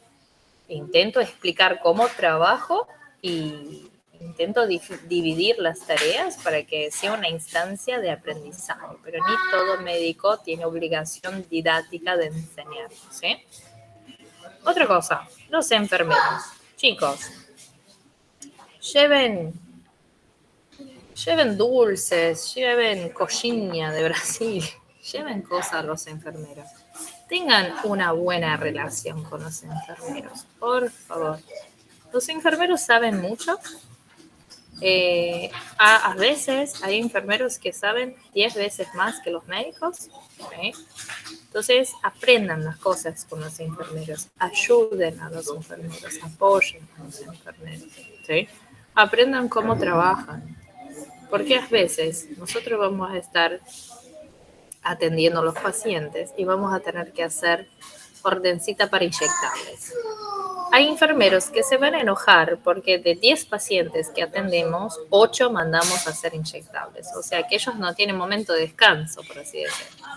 intento explicar cómo trabajo y intento dividir las tareas para que sea una instancia de aprendizaje, pero ni todo médico tiene obligación didáctica de enseñar, ¿sí? Otra cosa, los enfermeros. Chicos, lleven dulces, lleven coxinha de Brasil, lleven cosas a los enfermeros. Tengan una buena relación con los enfermeros, por favor. Los enfermeros saben mucho. A veces hay enfermeros que saben 10 veces más que los médicos. ¿Sí? Entonces, aprendan las cosas con los enfermeros, ayuden a los enfermeros, apoyen a los enfermeros. ¿Sí? Aprendan cómo trabajan. Porque a veces nosotros vamos a estar atendiendo a los pacientes y vamos a tener que hacer ordencita para inyectarles. Hay enfermeros que se van a enojar porque de 10 pacientes que atendemos, 8 mandamos a hacer inyectables. O sea que ellos no tienen momento de descanso, por así decirlo.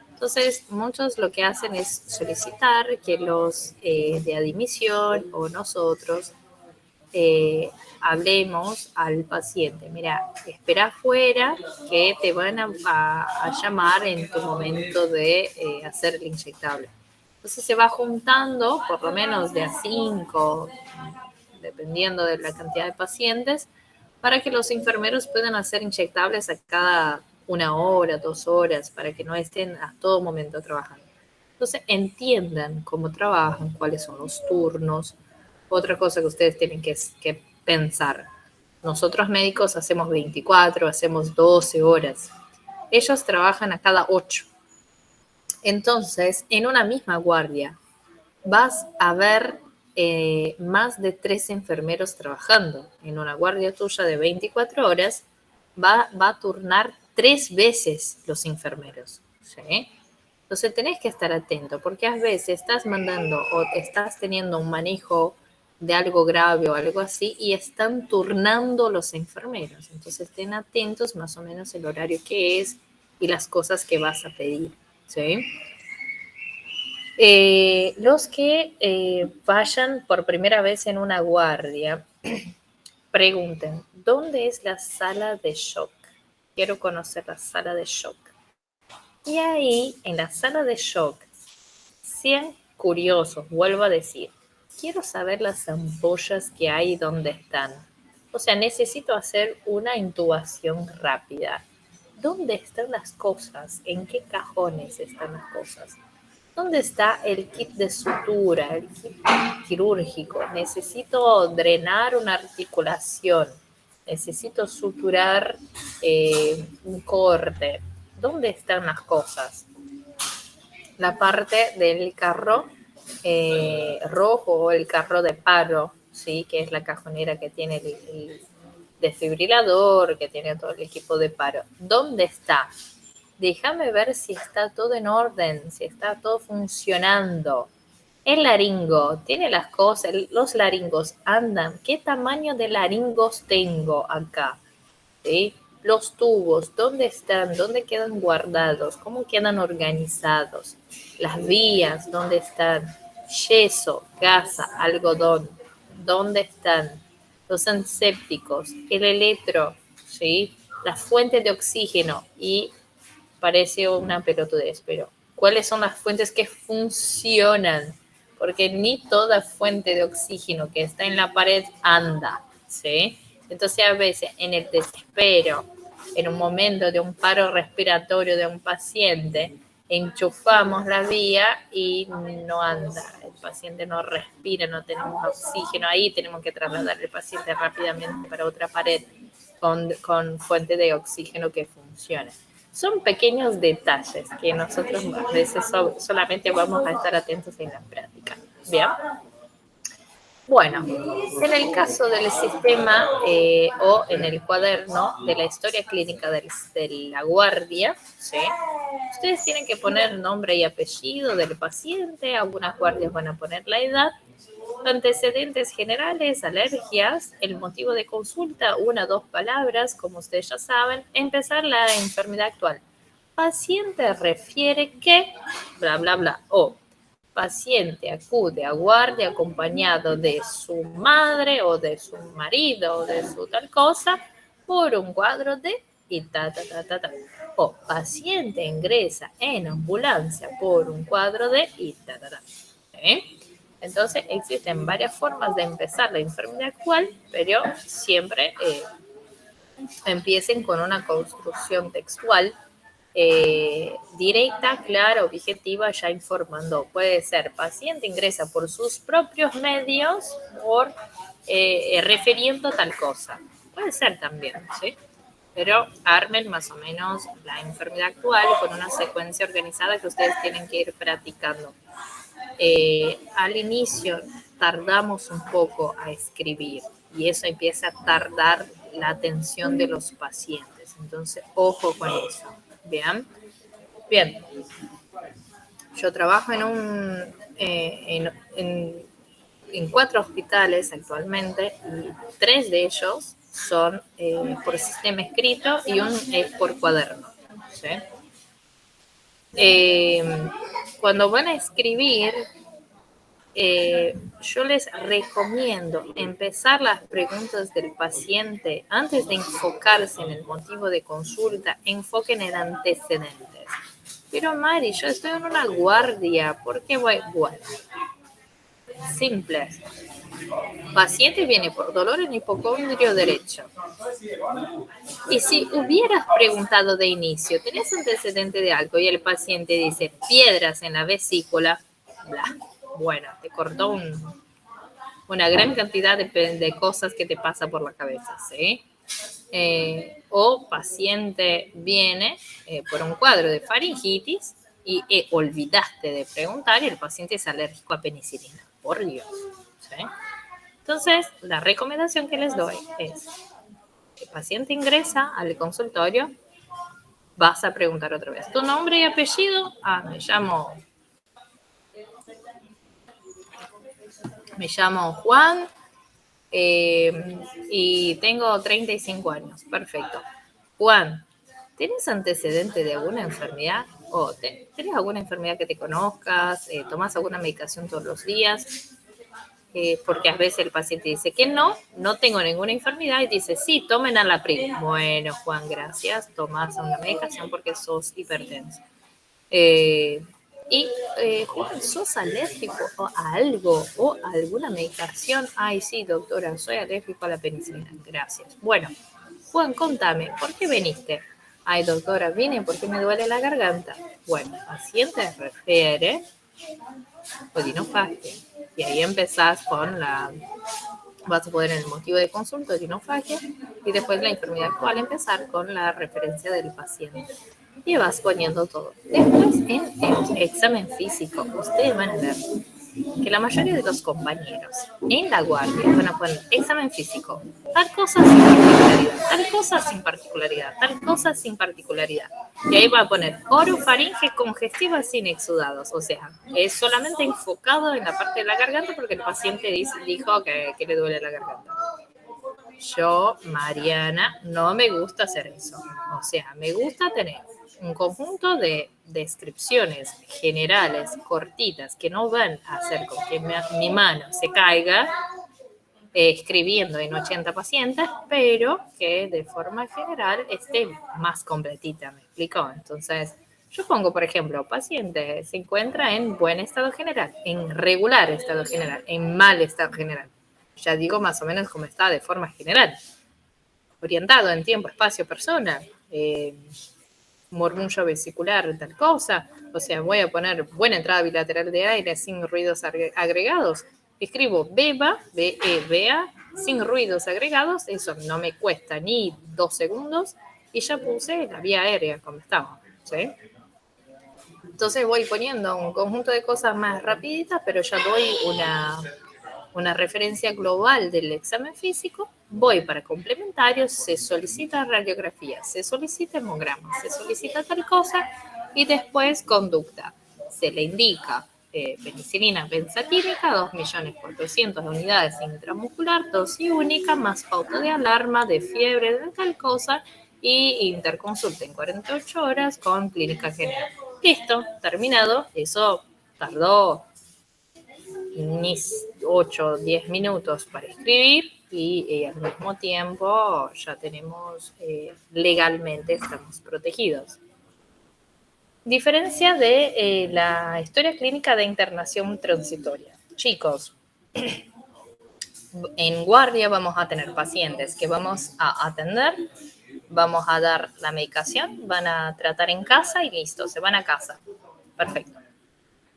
Entonces, muchos lo que hacen es solicitar que los de admisión o nosotros hablemos al paciente. Mira, espera afuera que te van a llamar en tu momento de hacer el inyectable. Entonces se va juntando por lo menos de a 5, dependiendo de la cantidad de pacientes, para que los enfermeros puedan hacer inyectables a cada 1 hora, 2 horas, para que no estén a todo momento trabajando. Entonces entiendan cómo trabajan, cuáles son los turnos. Otra cosa que ustedes tienen que pensar. Nosotros médicos hacemos 24, hacemos 12 horas. Ellos trabajan a cada 8. Entonces, en una misma guardia vas a ver más de 3 enfermeros trabajando. En una guardia tuya de 24 horas va a turnar 3 veces los enfermeros. ¿Sí? Entonces tenés que estar atento porque a veces estás mandando o estás teniendo un manejo de algo grave o algo así y están turnando los enfermeros. Entonces estén atentos más o menos el horario que es y las cosas que vas a pedir. ¿Sí? Los que vayan por primera vez en una guardia, pregunten, ¿dónde es la sala de shock? Quiero conocer la sala de shock. Y ahí, en la sala de shock, sean curiosos, vuelvo a decir, quiero saber las ampollas que hay, dónde están. O sea, necesito hacer una intubación rápida. ¿Dónde están las cosas? ¿En qué cajones están las cosas? ¿Dónde está el kit de sutura, el kit quirúrgico? Necesito drenar una articulación. Necesito suturar un corte. ¿Dónde están las cosas? La parte del carro rojo o el carro de paro, ¿sí? Que es la cajonera que tiene el desfibrilador, que tiene todo el equipo de paro. ¿Dónde está? Déjame ver si está todo en orden, si está todo funcionando. El laringo, tiene las cosas, los laringos andan. ¿Qué tamaño de laringos tengo acá? ¿Sí? Los tubos, ¿dónde están? ¿Dónde quedan guardados? ¿Cómo quedan organizados? Las vías, ¿dónde están? Yeso, gasa, algodón, ¿dónde están? Los ansépticos, el electro, ¿sí? Las fuentes de oxígeno y parece una pelotudez, pero ¿cuáles son las fuentes que funcionan? Porque ni toda fuente de oxígeno que está en la pared anda, ¿sí? Entonces a veces en el desespero, en un momento de un paro respiratorio de un paciente, enchufamos la vía y no anda, el paciente no respira, no tenemos oxígeno, ahí tenemos que trasladar al paciente rápidamente para otra pared con fuente de oxígeno que funcione. Son pequeños detalles que nosotros a veces solamente vamos a estar atentos en la práctica. ¿Bien? Bueno, en el caso del sistema o en el cuaderno de la historia clínica de la guardia, ¿sí? Ustedes tienen que poner nombre y apellido del paciente, algunas guardias van a poner la edad, antecedentes generales, alergias, el motivo de consulta, 1 o 2 palabras, como ustedes ya saben, empezar la enfermedad actual. Paciente refiere que, bla, bla, bla, o paciente acude a guardia acompañado de su madre o de su marido o de su tal cosa por un cuadro de y ta. O paciente ingresa en ambulancia por un cuadro de y ta. ¿Sí? Entonces existen varias formas de empezar la enfermedad actual, pero siempre empiecen con una construcción textual directa, clara, objetiva, ya informando. Puede ser paciente ingresa por sus propios medios o refiriendo tal cosa. Puede ser también, ¿sí? Pero armen más o menos la enfermedad actual con una secuencia organizada que ustedes tienen que ir practicando. Al inicio tardamos un poco a escribir y eso empieza a tardar la atención de los pacientes. Entonces, ojo con eso. Bien. Yo trabajo en 4 hospitales actualmente y 3 de ellos son por sistema escrito y uno es por cuaderno. ¿Sí? Cuando van a escribir, yo les recomiendo empezar las preguntas del paciente antes de enfocarse en el motivo de consulta, enfoquen en antecedentes. Pero Mari, yo estoy en una guardia, ¿por qué voy? Bueno, simple. Paciente viene por dolor en hipocondrio derecho. Y si hubieras preguntado de inicio, ¿tenés antecedente de algo? Y el paciente dice, piedras en la vesícula, bla. Bueno, te cortó una gran cantidad de cosas que te pasa por la cabeza, ¿sí? O paciente viene por un cuadro de faringitis y olvidaste de preguntar y el paciente es alérgico a penicilina. Por Dios, ¿sí? Entonces, la recomendación que les doy es, el paciente ingresa al consultorio, vas a preguntar otra vez, ¿tu nombre y apellido? Me llamo Juan y tengo 35 años. Perfecto. Juan, ¿tienes antecedente de alguna enfermedad? ¿O tenés alguna enfermedad que te conozcas? ¿Tomás alguna medicación todos los días? Porque a veces el paciente dice que no tengo ninguna enfermedad y dice, sí, tomen Alaprim. Bueno, Juan, gracias, tomás una medicación porque sos hipertenso. Juan, ¿sos alérgico a algo o a alguna medicación? Ay, sí, doctora, soy alérgico a la penicilina. Gracias. Bueno, Juan, contame, ¿por qué viniste? Ay, doctora, vine porque me duele la garganta. Bueno, paciente refiere odinofagia. Y ahí empezás con vas a poner el motivo de consulta, odinofagia, y después la enfermedad actual, empezar con la referencia del paciente. Y vas poniendo todo. Después, en el examen físico, ustedes van a ver que la mayoría de los compañeros en la guardia van a poner examen físico, tal cosa sin particularidad, tal cosa sin particularidad, tal cosa sin particularidad. Y ahí va a poner orofaringe congestiva sin exudados. O sea, es solamente enfocado en la parte de la garganta porque el paciente dijo que le duele la garganta. Yo, Mariana, no me gusta hacer eso. O sea, me gusta tener un conjunto de descripciones generales, cortitas, que no van a hacer con que mi mano se caiga escribiendo en 80 pacientes, pero que de forma general esté más completita, ¿me explico? Entonces, yo pongo, por ejemplo, paciente se encuentra en buen estado general, en regular estado general, en mal estado general. Ya digo más o menos cómo está de forma general. Orientado en tiempo, espacio, persona, murmullo vesicular, tal cosa. O sea, voy a poner buena entrada bilateral de aire sin ruidos agregados. Escribo beba, B-E-B-A, sin ruidos agregados. Eso no me cuesta ni 2 segundos. Y ya puse la vía aérea como estaba, ¿sí? Entonces voy poniendo un conjunto de cosas más rapiditas, pero ya doy una referencia global del examen físico. Voy para complementarios, se solicita radiografía, se solicita hemograma, se solicita tal cosa y después conducta. Se le indica penicilina benzatínica, 2.400.000 unidades intramuscular, dosis única, más pauta de alarma, de fiebre, de tal cosa y interconsulta en 48 horas con clínica general. Listo, terminado. Eso tardó ni 8 o 10 minutos para escribir y al mismo tiempo ya tenemos, legalmente estamos protegidos. Diferencia de la historia clínica de internación transitoria. Chicos, en guardia vamos a tener pacientes que vamos a atender, vamos a dar la medicación, van a tratar en casa y listo, se van a casa. Perfecto.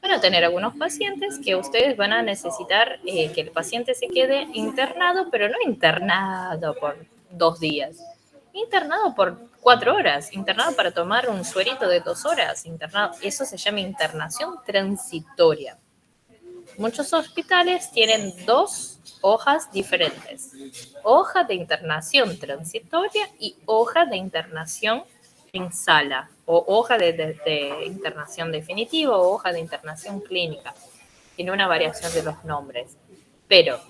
Van a tener algunos pacientes que ustedes van a necesitar que el paciente se quede internado, pero no internado por 2 días, internado por 4 horas, internado para tomar un suerito de 2 horas, internado. Eso se llama internación transitoria. Muchos hospitales tienen 2 hojas diferentes: hoja de internación transitoria y hoja de internación en sala, o hoja de internación definitiva o hoja de internación clínica. Tiene una variación de los nombres. Pero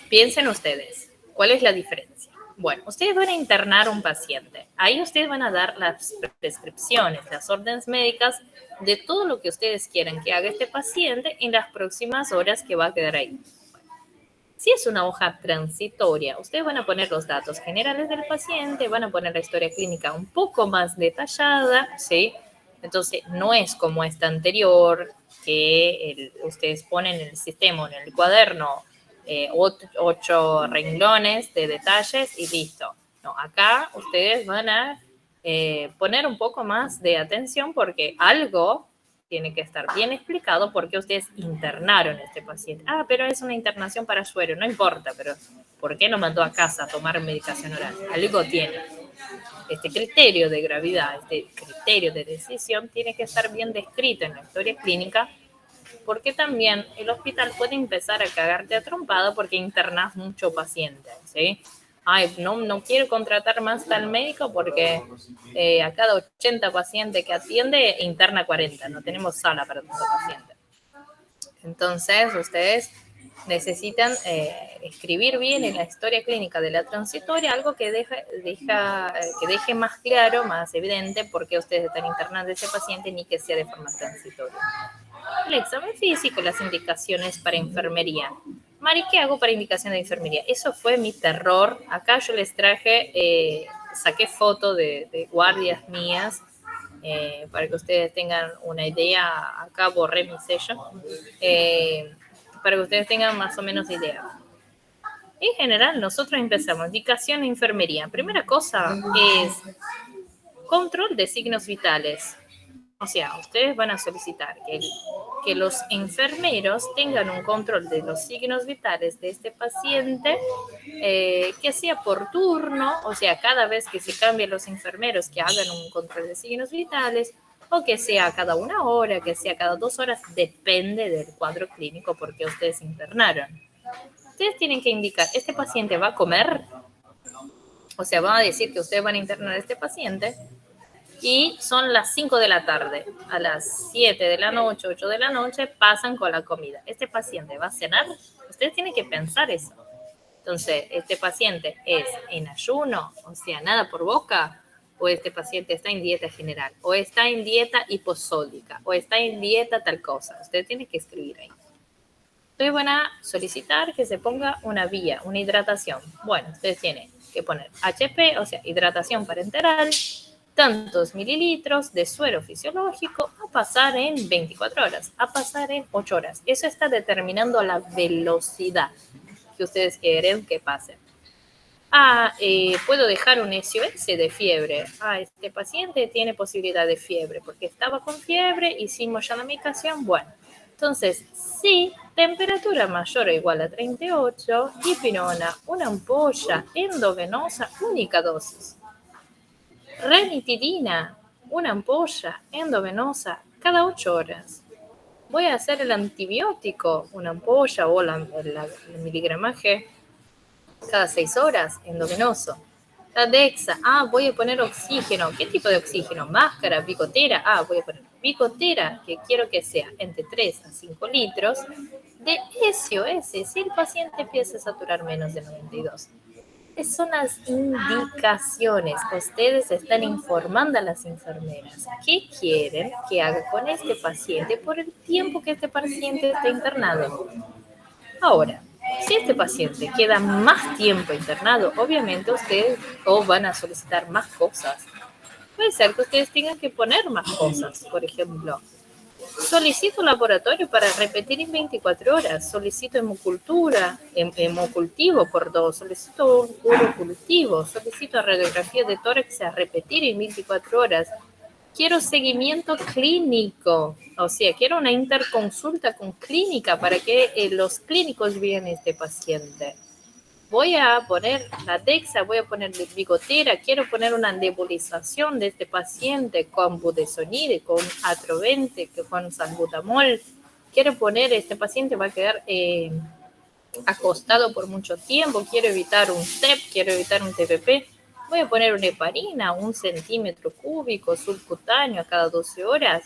piensen ustedes, ¿cuál es la diferencia? Bueno, ustedes van a internar a un paciente. Ahí ustedes van a dar las prescripciones, las órdenes médicas de todo lo que ustedes quieran que haga este paciente en las próximas horas que va a quedar ahí. Si es una hoja transitoria, ustedes van a poner los datos generales del paciente, van a poner la historia clínica un poco más detallada, ¿sí? Entonces, no es como esta anterior, que ustedes ponen en el sistema, en el cuaderno, 8 renglones de detalles y listo. No, acá ustedes van a poner un poco más de atención porque algo tiene que estar bien explicado por qué ustedes internaron a este paciente. Ah, pero es una internación para suero, no importa, pero ¿por qué no mandó a casa a tomar medicación oral? Algo tiene. Este criterio de gravedad, este criterio de decisión tiene que estar bien descrito en la historia clínica, porque también el hospital puede empezar a cagarte a trompada porque internas mucho paciente, ¿sí? Ay, no quiero contratar más tal médico porque a cada 80 pacientes que atiende, interna 40. No tenemos sala para tantos pacientes. Entonces, ustedes necesitan escribir bien en la historia clínica de la transitoria algo que deje más claro, más evidente por qué ustedes están internando a ese paciente, ni que sea de forma transitoria. El examen físico, las indicaciones para enfermería. Mari, ¿qué hago para indicación de enfermería? Eso fue mi terror. Acá yo les traje, saqué foto de guardias mías para que ustedes tengan una idea. Acá borré mi sello. Para que ustedes tengan más o menos idea. En general, nosotros empezamos indicación de enfermería. Primera cosa es control de signos vitales. O sea, ustedes van a solicitar que los enfermeros tengan un control de los signos vitales de este paciente, que sea por turno, o sea, cada vez que se cambien los enfermeros que hagan un control de signos vitales, o que sea cada 1 hora, que sea cada 2 horas, depende del cuadro clínico porque ustedes internaron. Ustedes tienen que indicar, ¿este paciente va a comer? O sea, van a decir que ustedes van a internar a este paciente y son las 5 de la tarde. A las 7 de la noche, 8 de la noche, pasan con la comida. ¿Este paciente va a cenar? Ustedes tienen que pensar eso. Entonces, ¿este paciente es en ayuno? O sea, nada por boca. ¿O este paciente está en dieta general? ¿O está en dieta hiposódica? ¿O está en dieta tal cosa? Ustedes tienen que escribir ahí. Ustedes van a solicitar que se ponga una vía, una hidratación. Bueno, ustedes tienen que poner HP, o sea, hidratación parenteral, tantos mililitros de suero fisiológico a pasar en 24 horas, a pasar en 8 horas. Eso está determinando la velocidad que ustedes quieren que pase. Puedo dejar un SOS de fiebre. Este paciente tiene posibilidad de fiebre porque estaba con fiebre, hicimos ya la medicación. Bueno, entonces, sí, temperatura mayor o igual a 38, dipirona, una ampolla endovenosa, única dosis. Ranitidina, una ampolla endovenosa cada 8 horas. Voy a hacer el antibiótico, una ampolla o el miligramaje cada 6 horas, endovenoso. La Dexa, voy a poner oxígeno. ¿Qué tipo de oxígeno? Máscara, bicotera. Voy a poner bicotera, que quiero que sea entre 3 a 5 litros de SOS si el paciente empieza a saturar menos de 92. Son las indicaciones. Ustedes están informando a las enfermeras qué quieren que haga con este paciente por el tiempo que este paciente está internado. Ahora, si este paciente queda más tiempo internado, obviamente ustedes van a solicitar más cosas. Puede ser que ustedes tengan que poner más cosas. Por ejemplo, Solicito laboratorio para repetir en 24 horas. Solicito hemocultura, hemocultivo por 2. Solicito urocultivo. Solicito radiografía de tórax a repetir en 24 horas. Quiero seguimiento clínico. O sea, quiero una interconsulta con clínica para que los clínicos vean a este paciente. Voy a poner la Dexa, voy a poner bigotera, quiero poner una nebulización de este paciente con budesonide, con atrovente, con salbutamol. Quiero poner, este paciente va a quedar acostado por mucho tiempo, quiero evitar un TEP, quiero evitar un TPP. Voy a poner una heparina, 1 centímetro cúbico subcutáneo a cada 12 horas.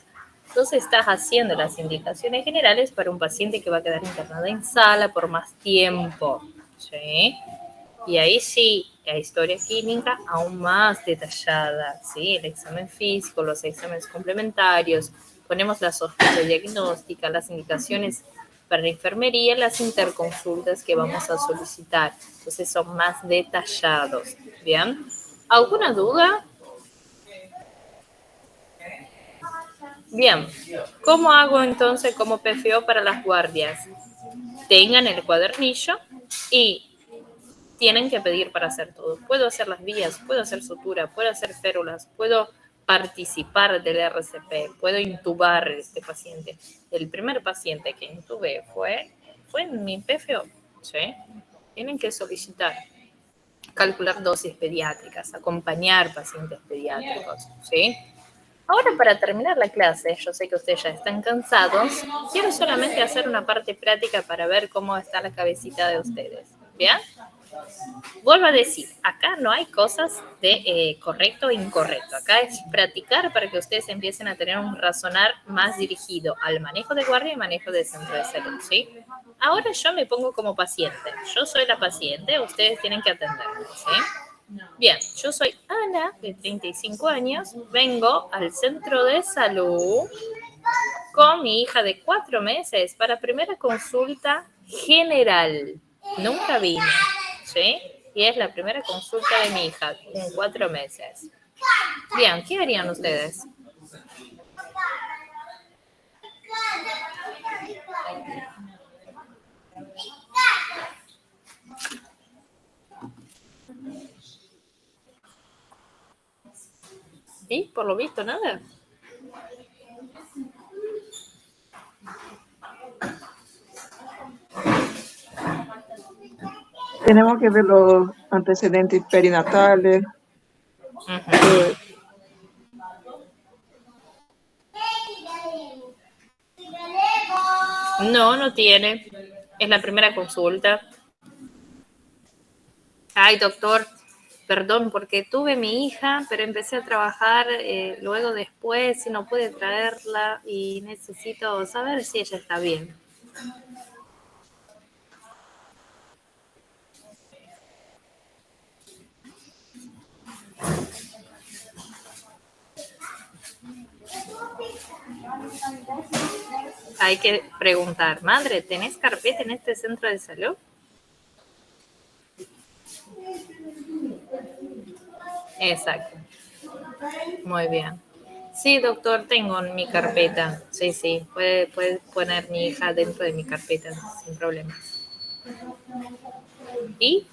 Entonces estás haciendo las indicaciones generales para un paciente que va a quedar internado en sala por más tiempo. ¿Sí? Y ahí sí, la historia clínica aún más detallada, ¿sí? El examen físico, los exámenes complementarios, ponemos la sospecha diagnóstica, las indicaciones para la enfermería, las interconsultas que vamos a solicitar. Entonces son más detallados, ¿bien? ¿Alguna duda? Bien, ¿cómo hago entonces como PFO para las guardias? Tengan el cuadernillo y tienen que pedir para hacer todo. Puedo hacer las vías, puedo hacer sutura, puedo hacer férulas, puedo participar del RCP, puedo intubar a este paciente. El primer paciente que intubé fue en mi PFO, ¿sí? Tienen que solicitar, calcular dosis pediátricas, acompañar pacientes pediátricos, ¿sí? Ahora, para terminar la clase, yo sé que ustedes ya están cansados, quiero solamente hacer una parte práctica para ver cómo está la cabecita de ustedes, ¿bien? Vuelvo a decir, acá no hay cosas de correcto e incorrecto. Acá es practicar para que ustedes empiecen a tener un razonar más dirigido al manejo de guardia y manejo de centro de salud, ¿sí? Ahora yo me pongo como paciente. Yo soy la paciente, ustedes tienen que atenderme, ¿sí? Bien, yo soy Ana, de 35 años, vengo al centro de salud con mi hija de 4 meses para primera consulta general. Nunca vine, ¿sí? Y es la primera consulta de mi hija en 4 meses. Bien, ¿qué harían ustedes? ¿Y por lo visto nada? Tenemos que ver los antecedentes perinatales. Uh-huh. No, no tiene. Es la primera consulta. Ay, doctor, perdón, porque tuve mi hija, pero empecé a trabajar luego después y no pude traerla y necesito saber si ella está bien. Hay que preguntar, madre, ¿tenés carpeta en este centro de salud? Exacto. Muy bien. Sí, doctor, tengo mi carpeta. Sí, puede poner mi hija dentro de mi carpeta sin problemas. ¿Y?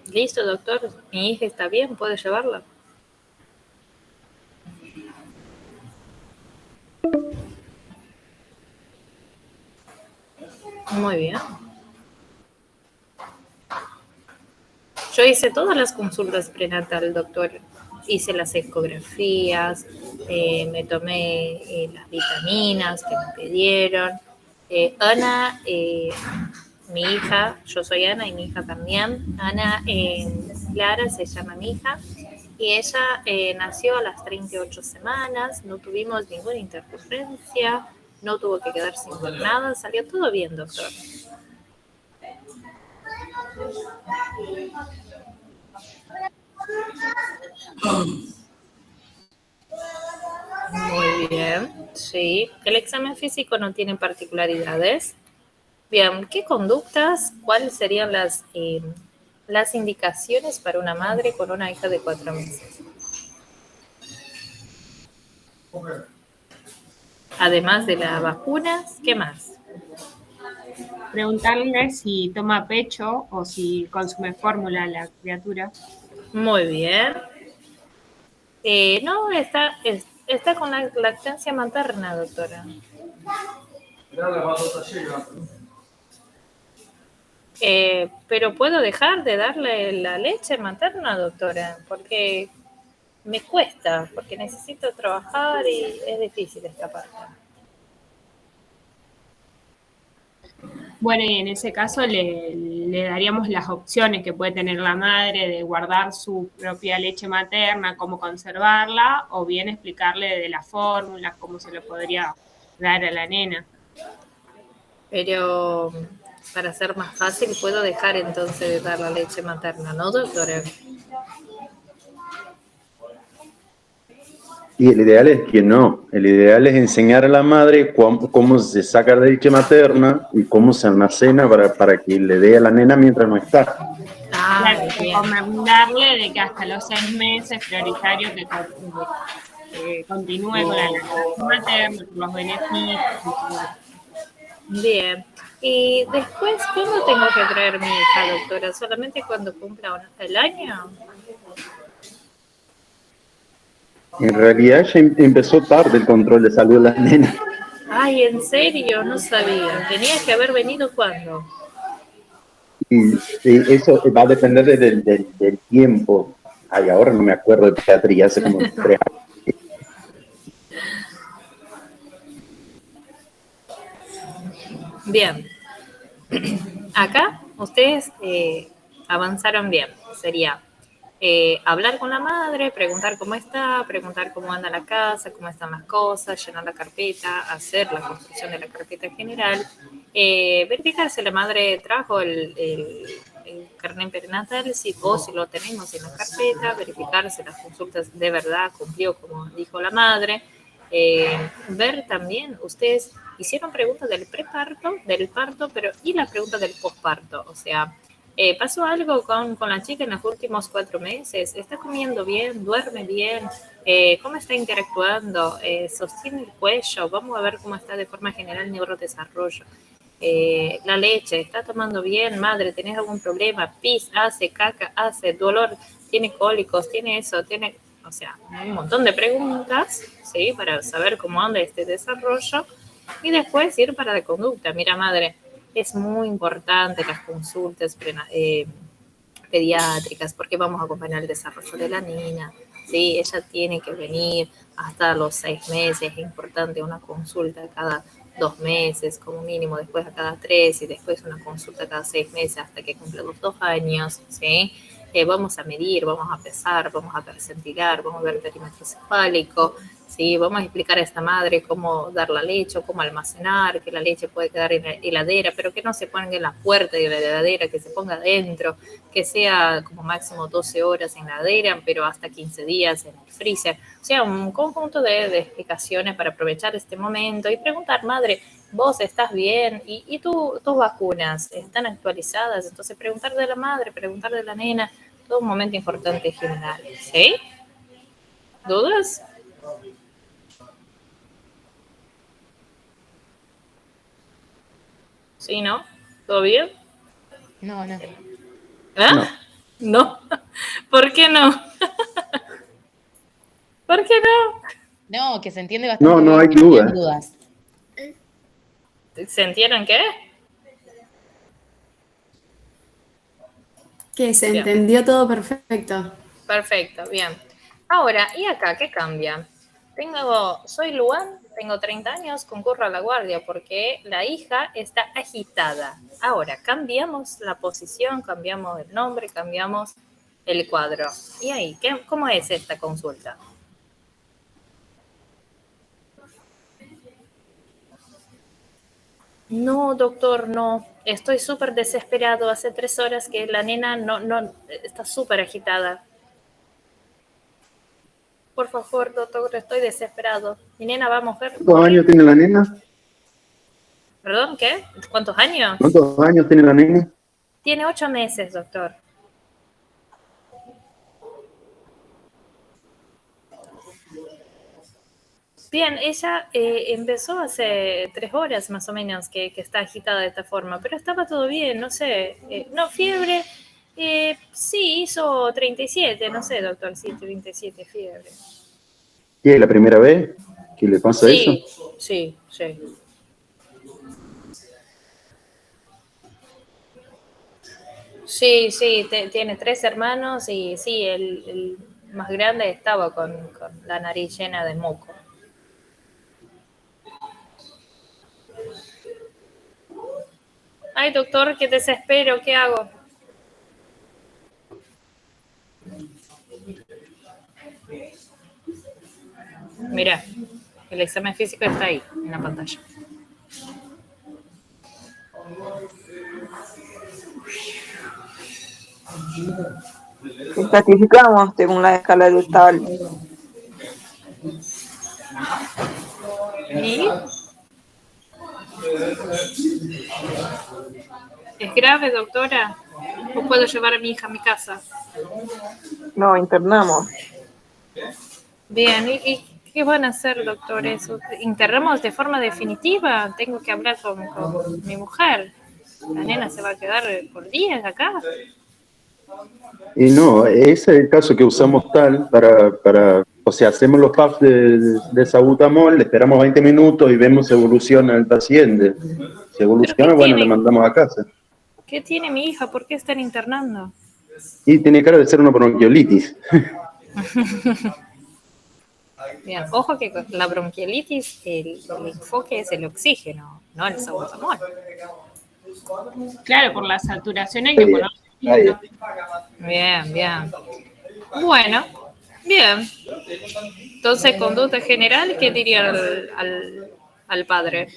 Listo, doctor. Mi hija está bien, ¿puede llevarla? Muy bien. Yo hice todas las consultas prenatal, doctor. Hice las ecografías, me tomé las vitaminas que me pidieron. Ana, mi hija, yo soy Ana y mi hija también. Ana Clara se llama mi hija. Y ella nació a las 38 semanas, no tuvimos ninguna interferencia, no tuvo que quedarse internada, salió todo bien, doctor. Muy bien, sí. El examen físico no tiene particularidades. Bien, ¿qué conductas, cuáles serían las indicaciones para una madre con una hija de 4 meses? Además de las vacunas, ¿qué más? Preguntarle si toma pecho o si consume fórmula la criatura. Muy bien. No, está con la lactancia materna, doctora. Pero puedo dejar de darle la leche materna, doctora, porque me cuesta, porque necesito trabajar y es difícil esta parte. Bueno, y en ese caso le daríamos las opciones que puede tener la madre de guardar su propia leche materna, cómo conservarla, o bien explicarle de las fórmulas, cómo se le podría dar a la nena. Pero para ser más fácil, puedo dejar entonces de dar la leche materna, ¿no, doctora? Y el ideal es que no. El ideal es enseñar a la madre cómo se saca la leche materna y cómo se almacena para que le dé a la nena mientras no está. Ah, bien. Recomendarle de que hasta los 6 meses prioritario que continúe con la lactancia materna, por los beneficios. Bien. Y después, ¿cuándo tengo que traer mi hija, doctora? ¿Solamente cuando cumpla el año? En realidad ya empezó tarde el control de salud de las nenas. Ay, ¿en serio? No sabía. Tenía que haber venido cuando. Y eso va a depender del tiempo. Ay, ahora no me acuerdo de pediatría, hace como 3 años. Bien. Acá ustedes avanzaron bien. Sería hablar con la madre, preguntar cómo está, preguntar cómo anda la casa, cómo están las cosas, llenar la carpeta, hacer la construcción de la carpeta general, verificar si la madre trajo el carnet perinatal, si lo tenemos en la carpeta, verificar si las consultas de verdad cumplió como dijo la madre. Ver también, ustedes hicieron preguntas del preparto, del parto, pero y la pregunta del posparto, o sea, ¿pasó algo con la chica en los últimos 4 meses? ¿Está comiendo bien? ¿Duerme bien? ¿Cómo está interactuando? ¿Sostiene el cuello? Vamos a ver cómo está de forma general el neurodesarrollo. La leche, ¿está tomando bien? Madre, ¿tenés algún problema? Pis, hace, caca, hace, dolor, tiene cólicos, tiene eso, tiene... O sea, un montón de preguntas, ¿sí? Para saber cómo anda este desarrollo. Y después ir para la conducta. Mira, madre, es muy importante las consultas pediátricas porque vamos a acompañar el desarrollo de la niña. Sí, ella tiene que venir hasta los 6 meses. Es importante una consulta cada 2 meses como mínimo, después a cada 3 y después una consulta cada 6 meses hasta que cumpla los 2 años. ¿Sí? Vamos a medir, vamos a pesar, vamos a percentilar, vamos a ver el perímetro cefálico, ¿sí? Vamos a explicar a esta madre cómo dar la leche, cómo almacenar, que la leche puede quedar en la heladera, pero que no se ponga en la puerta de la heladera, que se ponga adentro, que sea como máximo 12 horas en la heladera, pero hasta 15 días en el freezer. O sea, un conjunto de explicaciones para aprovechar este momento y preguntar, madre, ¿vos estás bien? ¿Y tus vacunas están actualizadas? Entonces, preguntar de la madre, preguntar de la nena, todo un momento importante general. ¿Sí? ¿Dudas? ¿Sí, no? ¿Todo bien? No. ¿Ah? No. ¿Por qué no? ¿Por qué no? No, que se entiende bastante No, bien, hay no tenían duda. dudas. ¿Sintieron qué? Que se Bien. entendió todo perfecto. Perfecto, bien. Ahora, ¿y acá qué cambia? Soy Luan, tengo 30 años, concurro a la guardia porque la hija está agitada. Ahora, cambiamos la posición, cambiamos el nombre, cambiamos el cuadro. ¿Y ahí, cómo es esta consulta? No, doctor, no. Estoy súper desesperado. Hace 3 horas que la nena no está súper agitada. Por favor, doctor, estoy desesperado. Mi nena va a morir. ¿Cuántos años tiene la nena? ¿Perdón, qué? ¿Cuántos años? ¿Cuántos años tiene la nena? Tiene 8 meses, doctor. Bien, ella empezó hace 3 horas más o menos que está agitada de esta forma, pero estaba todo bien, no sé. No, fiebre. Sí, hizo 37, no sé, doctor, sí, 37 fiebre. ¿Qué es la primera vez que le pasa eso? Sí. Sí, tiene 3 hermanos y sí, el más grande estaba con la nariz llena de moco. Ay, doctor, qué desespero, ¿qué hago? Mira, el examen físico está ahí, en la pantalla. Clasificamos según la escala de tal. ¿Y? ¿Es grave, doctora? ¿O puedo llevar a mi hija a mi casa? No, internamos. Bien, ¿y qué van a hacer, doctores? ¿Internamos de forma definitiva? Tengo que hablar con mi mujer. La nena se va a quedar por días acá. Y no, ese es el caso que usamos tal o sea, hacemos los puffs de salbutamol, le esperamos 20 minutos y vemos si evoluciona el paciente. Si evoluciona, bueno, le mandamos a casa. ¿Qué tiene mi hija? ¿Por qué están internando? Y tiene cara de ser una bronquiolitis. Bien, ojo que con la bronquiolitis el enfoque es el oxígeno, no el salbutamol. Claro, por la saturación hay que poner. Bien. Bueno, bien. Entonces, conducta general, ¿qué diría al padre?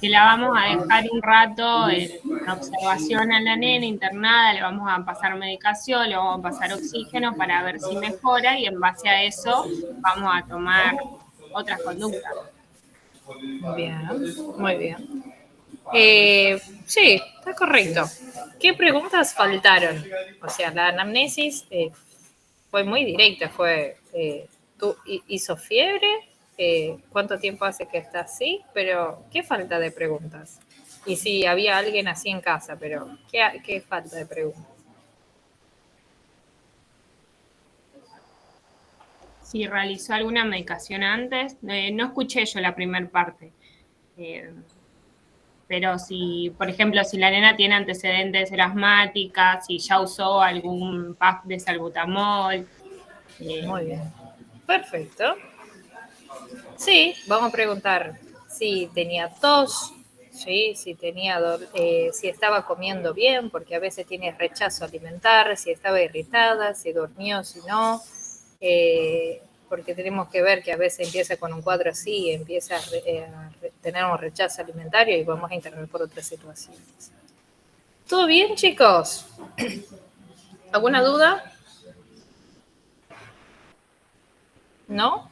Que la vamos a dejar un rato en observación a la nena internada, le vamos a pasar medicación, le vamos a pasar oxígeno para ver si mejora y en base a eso vamos a tomar otras conductas. Bien, muy bien. Sí, está correcto. ¿Qué preguntas faltaron? O sea, la anamnesis fue muy directa, ¿tú hizo fiebre? ¿Cuánto tiempo hace que está así? Pero, ¿qué falta de preguntas? Y si había alguien así en casa, pero ¿qué falta de preguntas? Si realizó alguna medicación antes, no escuché yo la primera parte. Pero si, por ejemplo, si la nena tiene antecedentes asmáticas, si ya usó algún PAF de salbutamol. Muy bien. Perfecto. Sí, vamos a preguntar si tenía tos, ¿sí? Si estaba comiendo bien, porque a veces tiene rechazo alimentar, si estaba irritada, si durmió, si no. Porque tenemos que ver que a veces empieza con un cuadro así, empieza a tener un rechazo alimentario y vamos a intervenir por otras situaciones. ¿Todo bien, chicos? ¿Alguna duda? ¿No?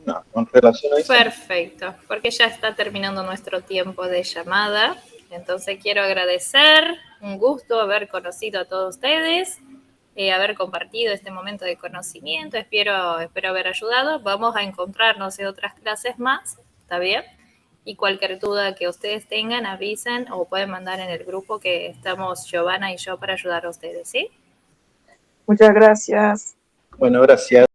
No, con relación a eso. Perfecto, porque ya está terminando nuestro tiempo de llamada. Entonces quiero agradecer, un gusto haber conocido a todos ustedes, haber compartido este momento de conocimiento, espero haber ayudado. Vamos a encontrarnos en otras clases más, ¿está bien? Y cualquier duda que ustedes tengan, avisen o pueden mandar en el grupo que estamos Giovanna y yo para ayudar a ustedes, ¿sí? Muchas gracias. Bueno, gracias.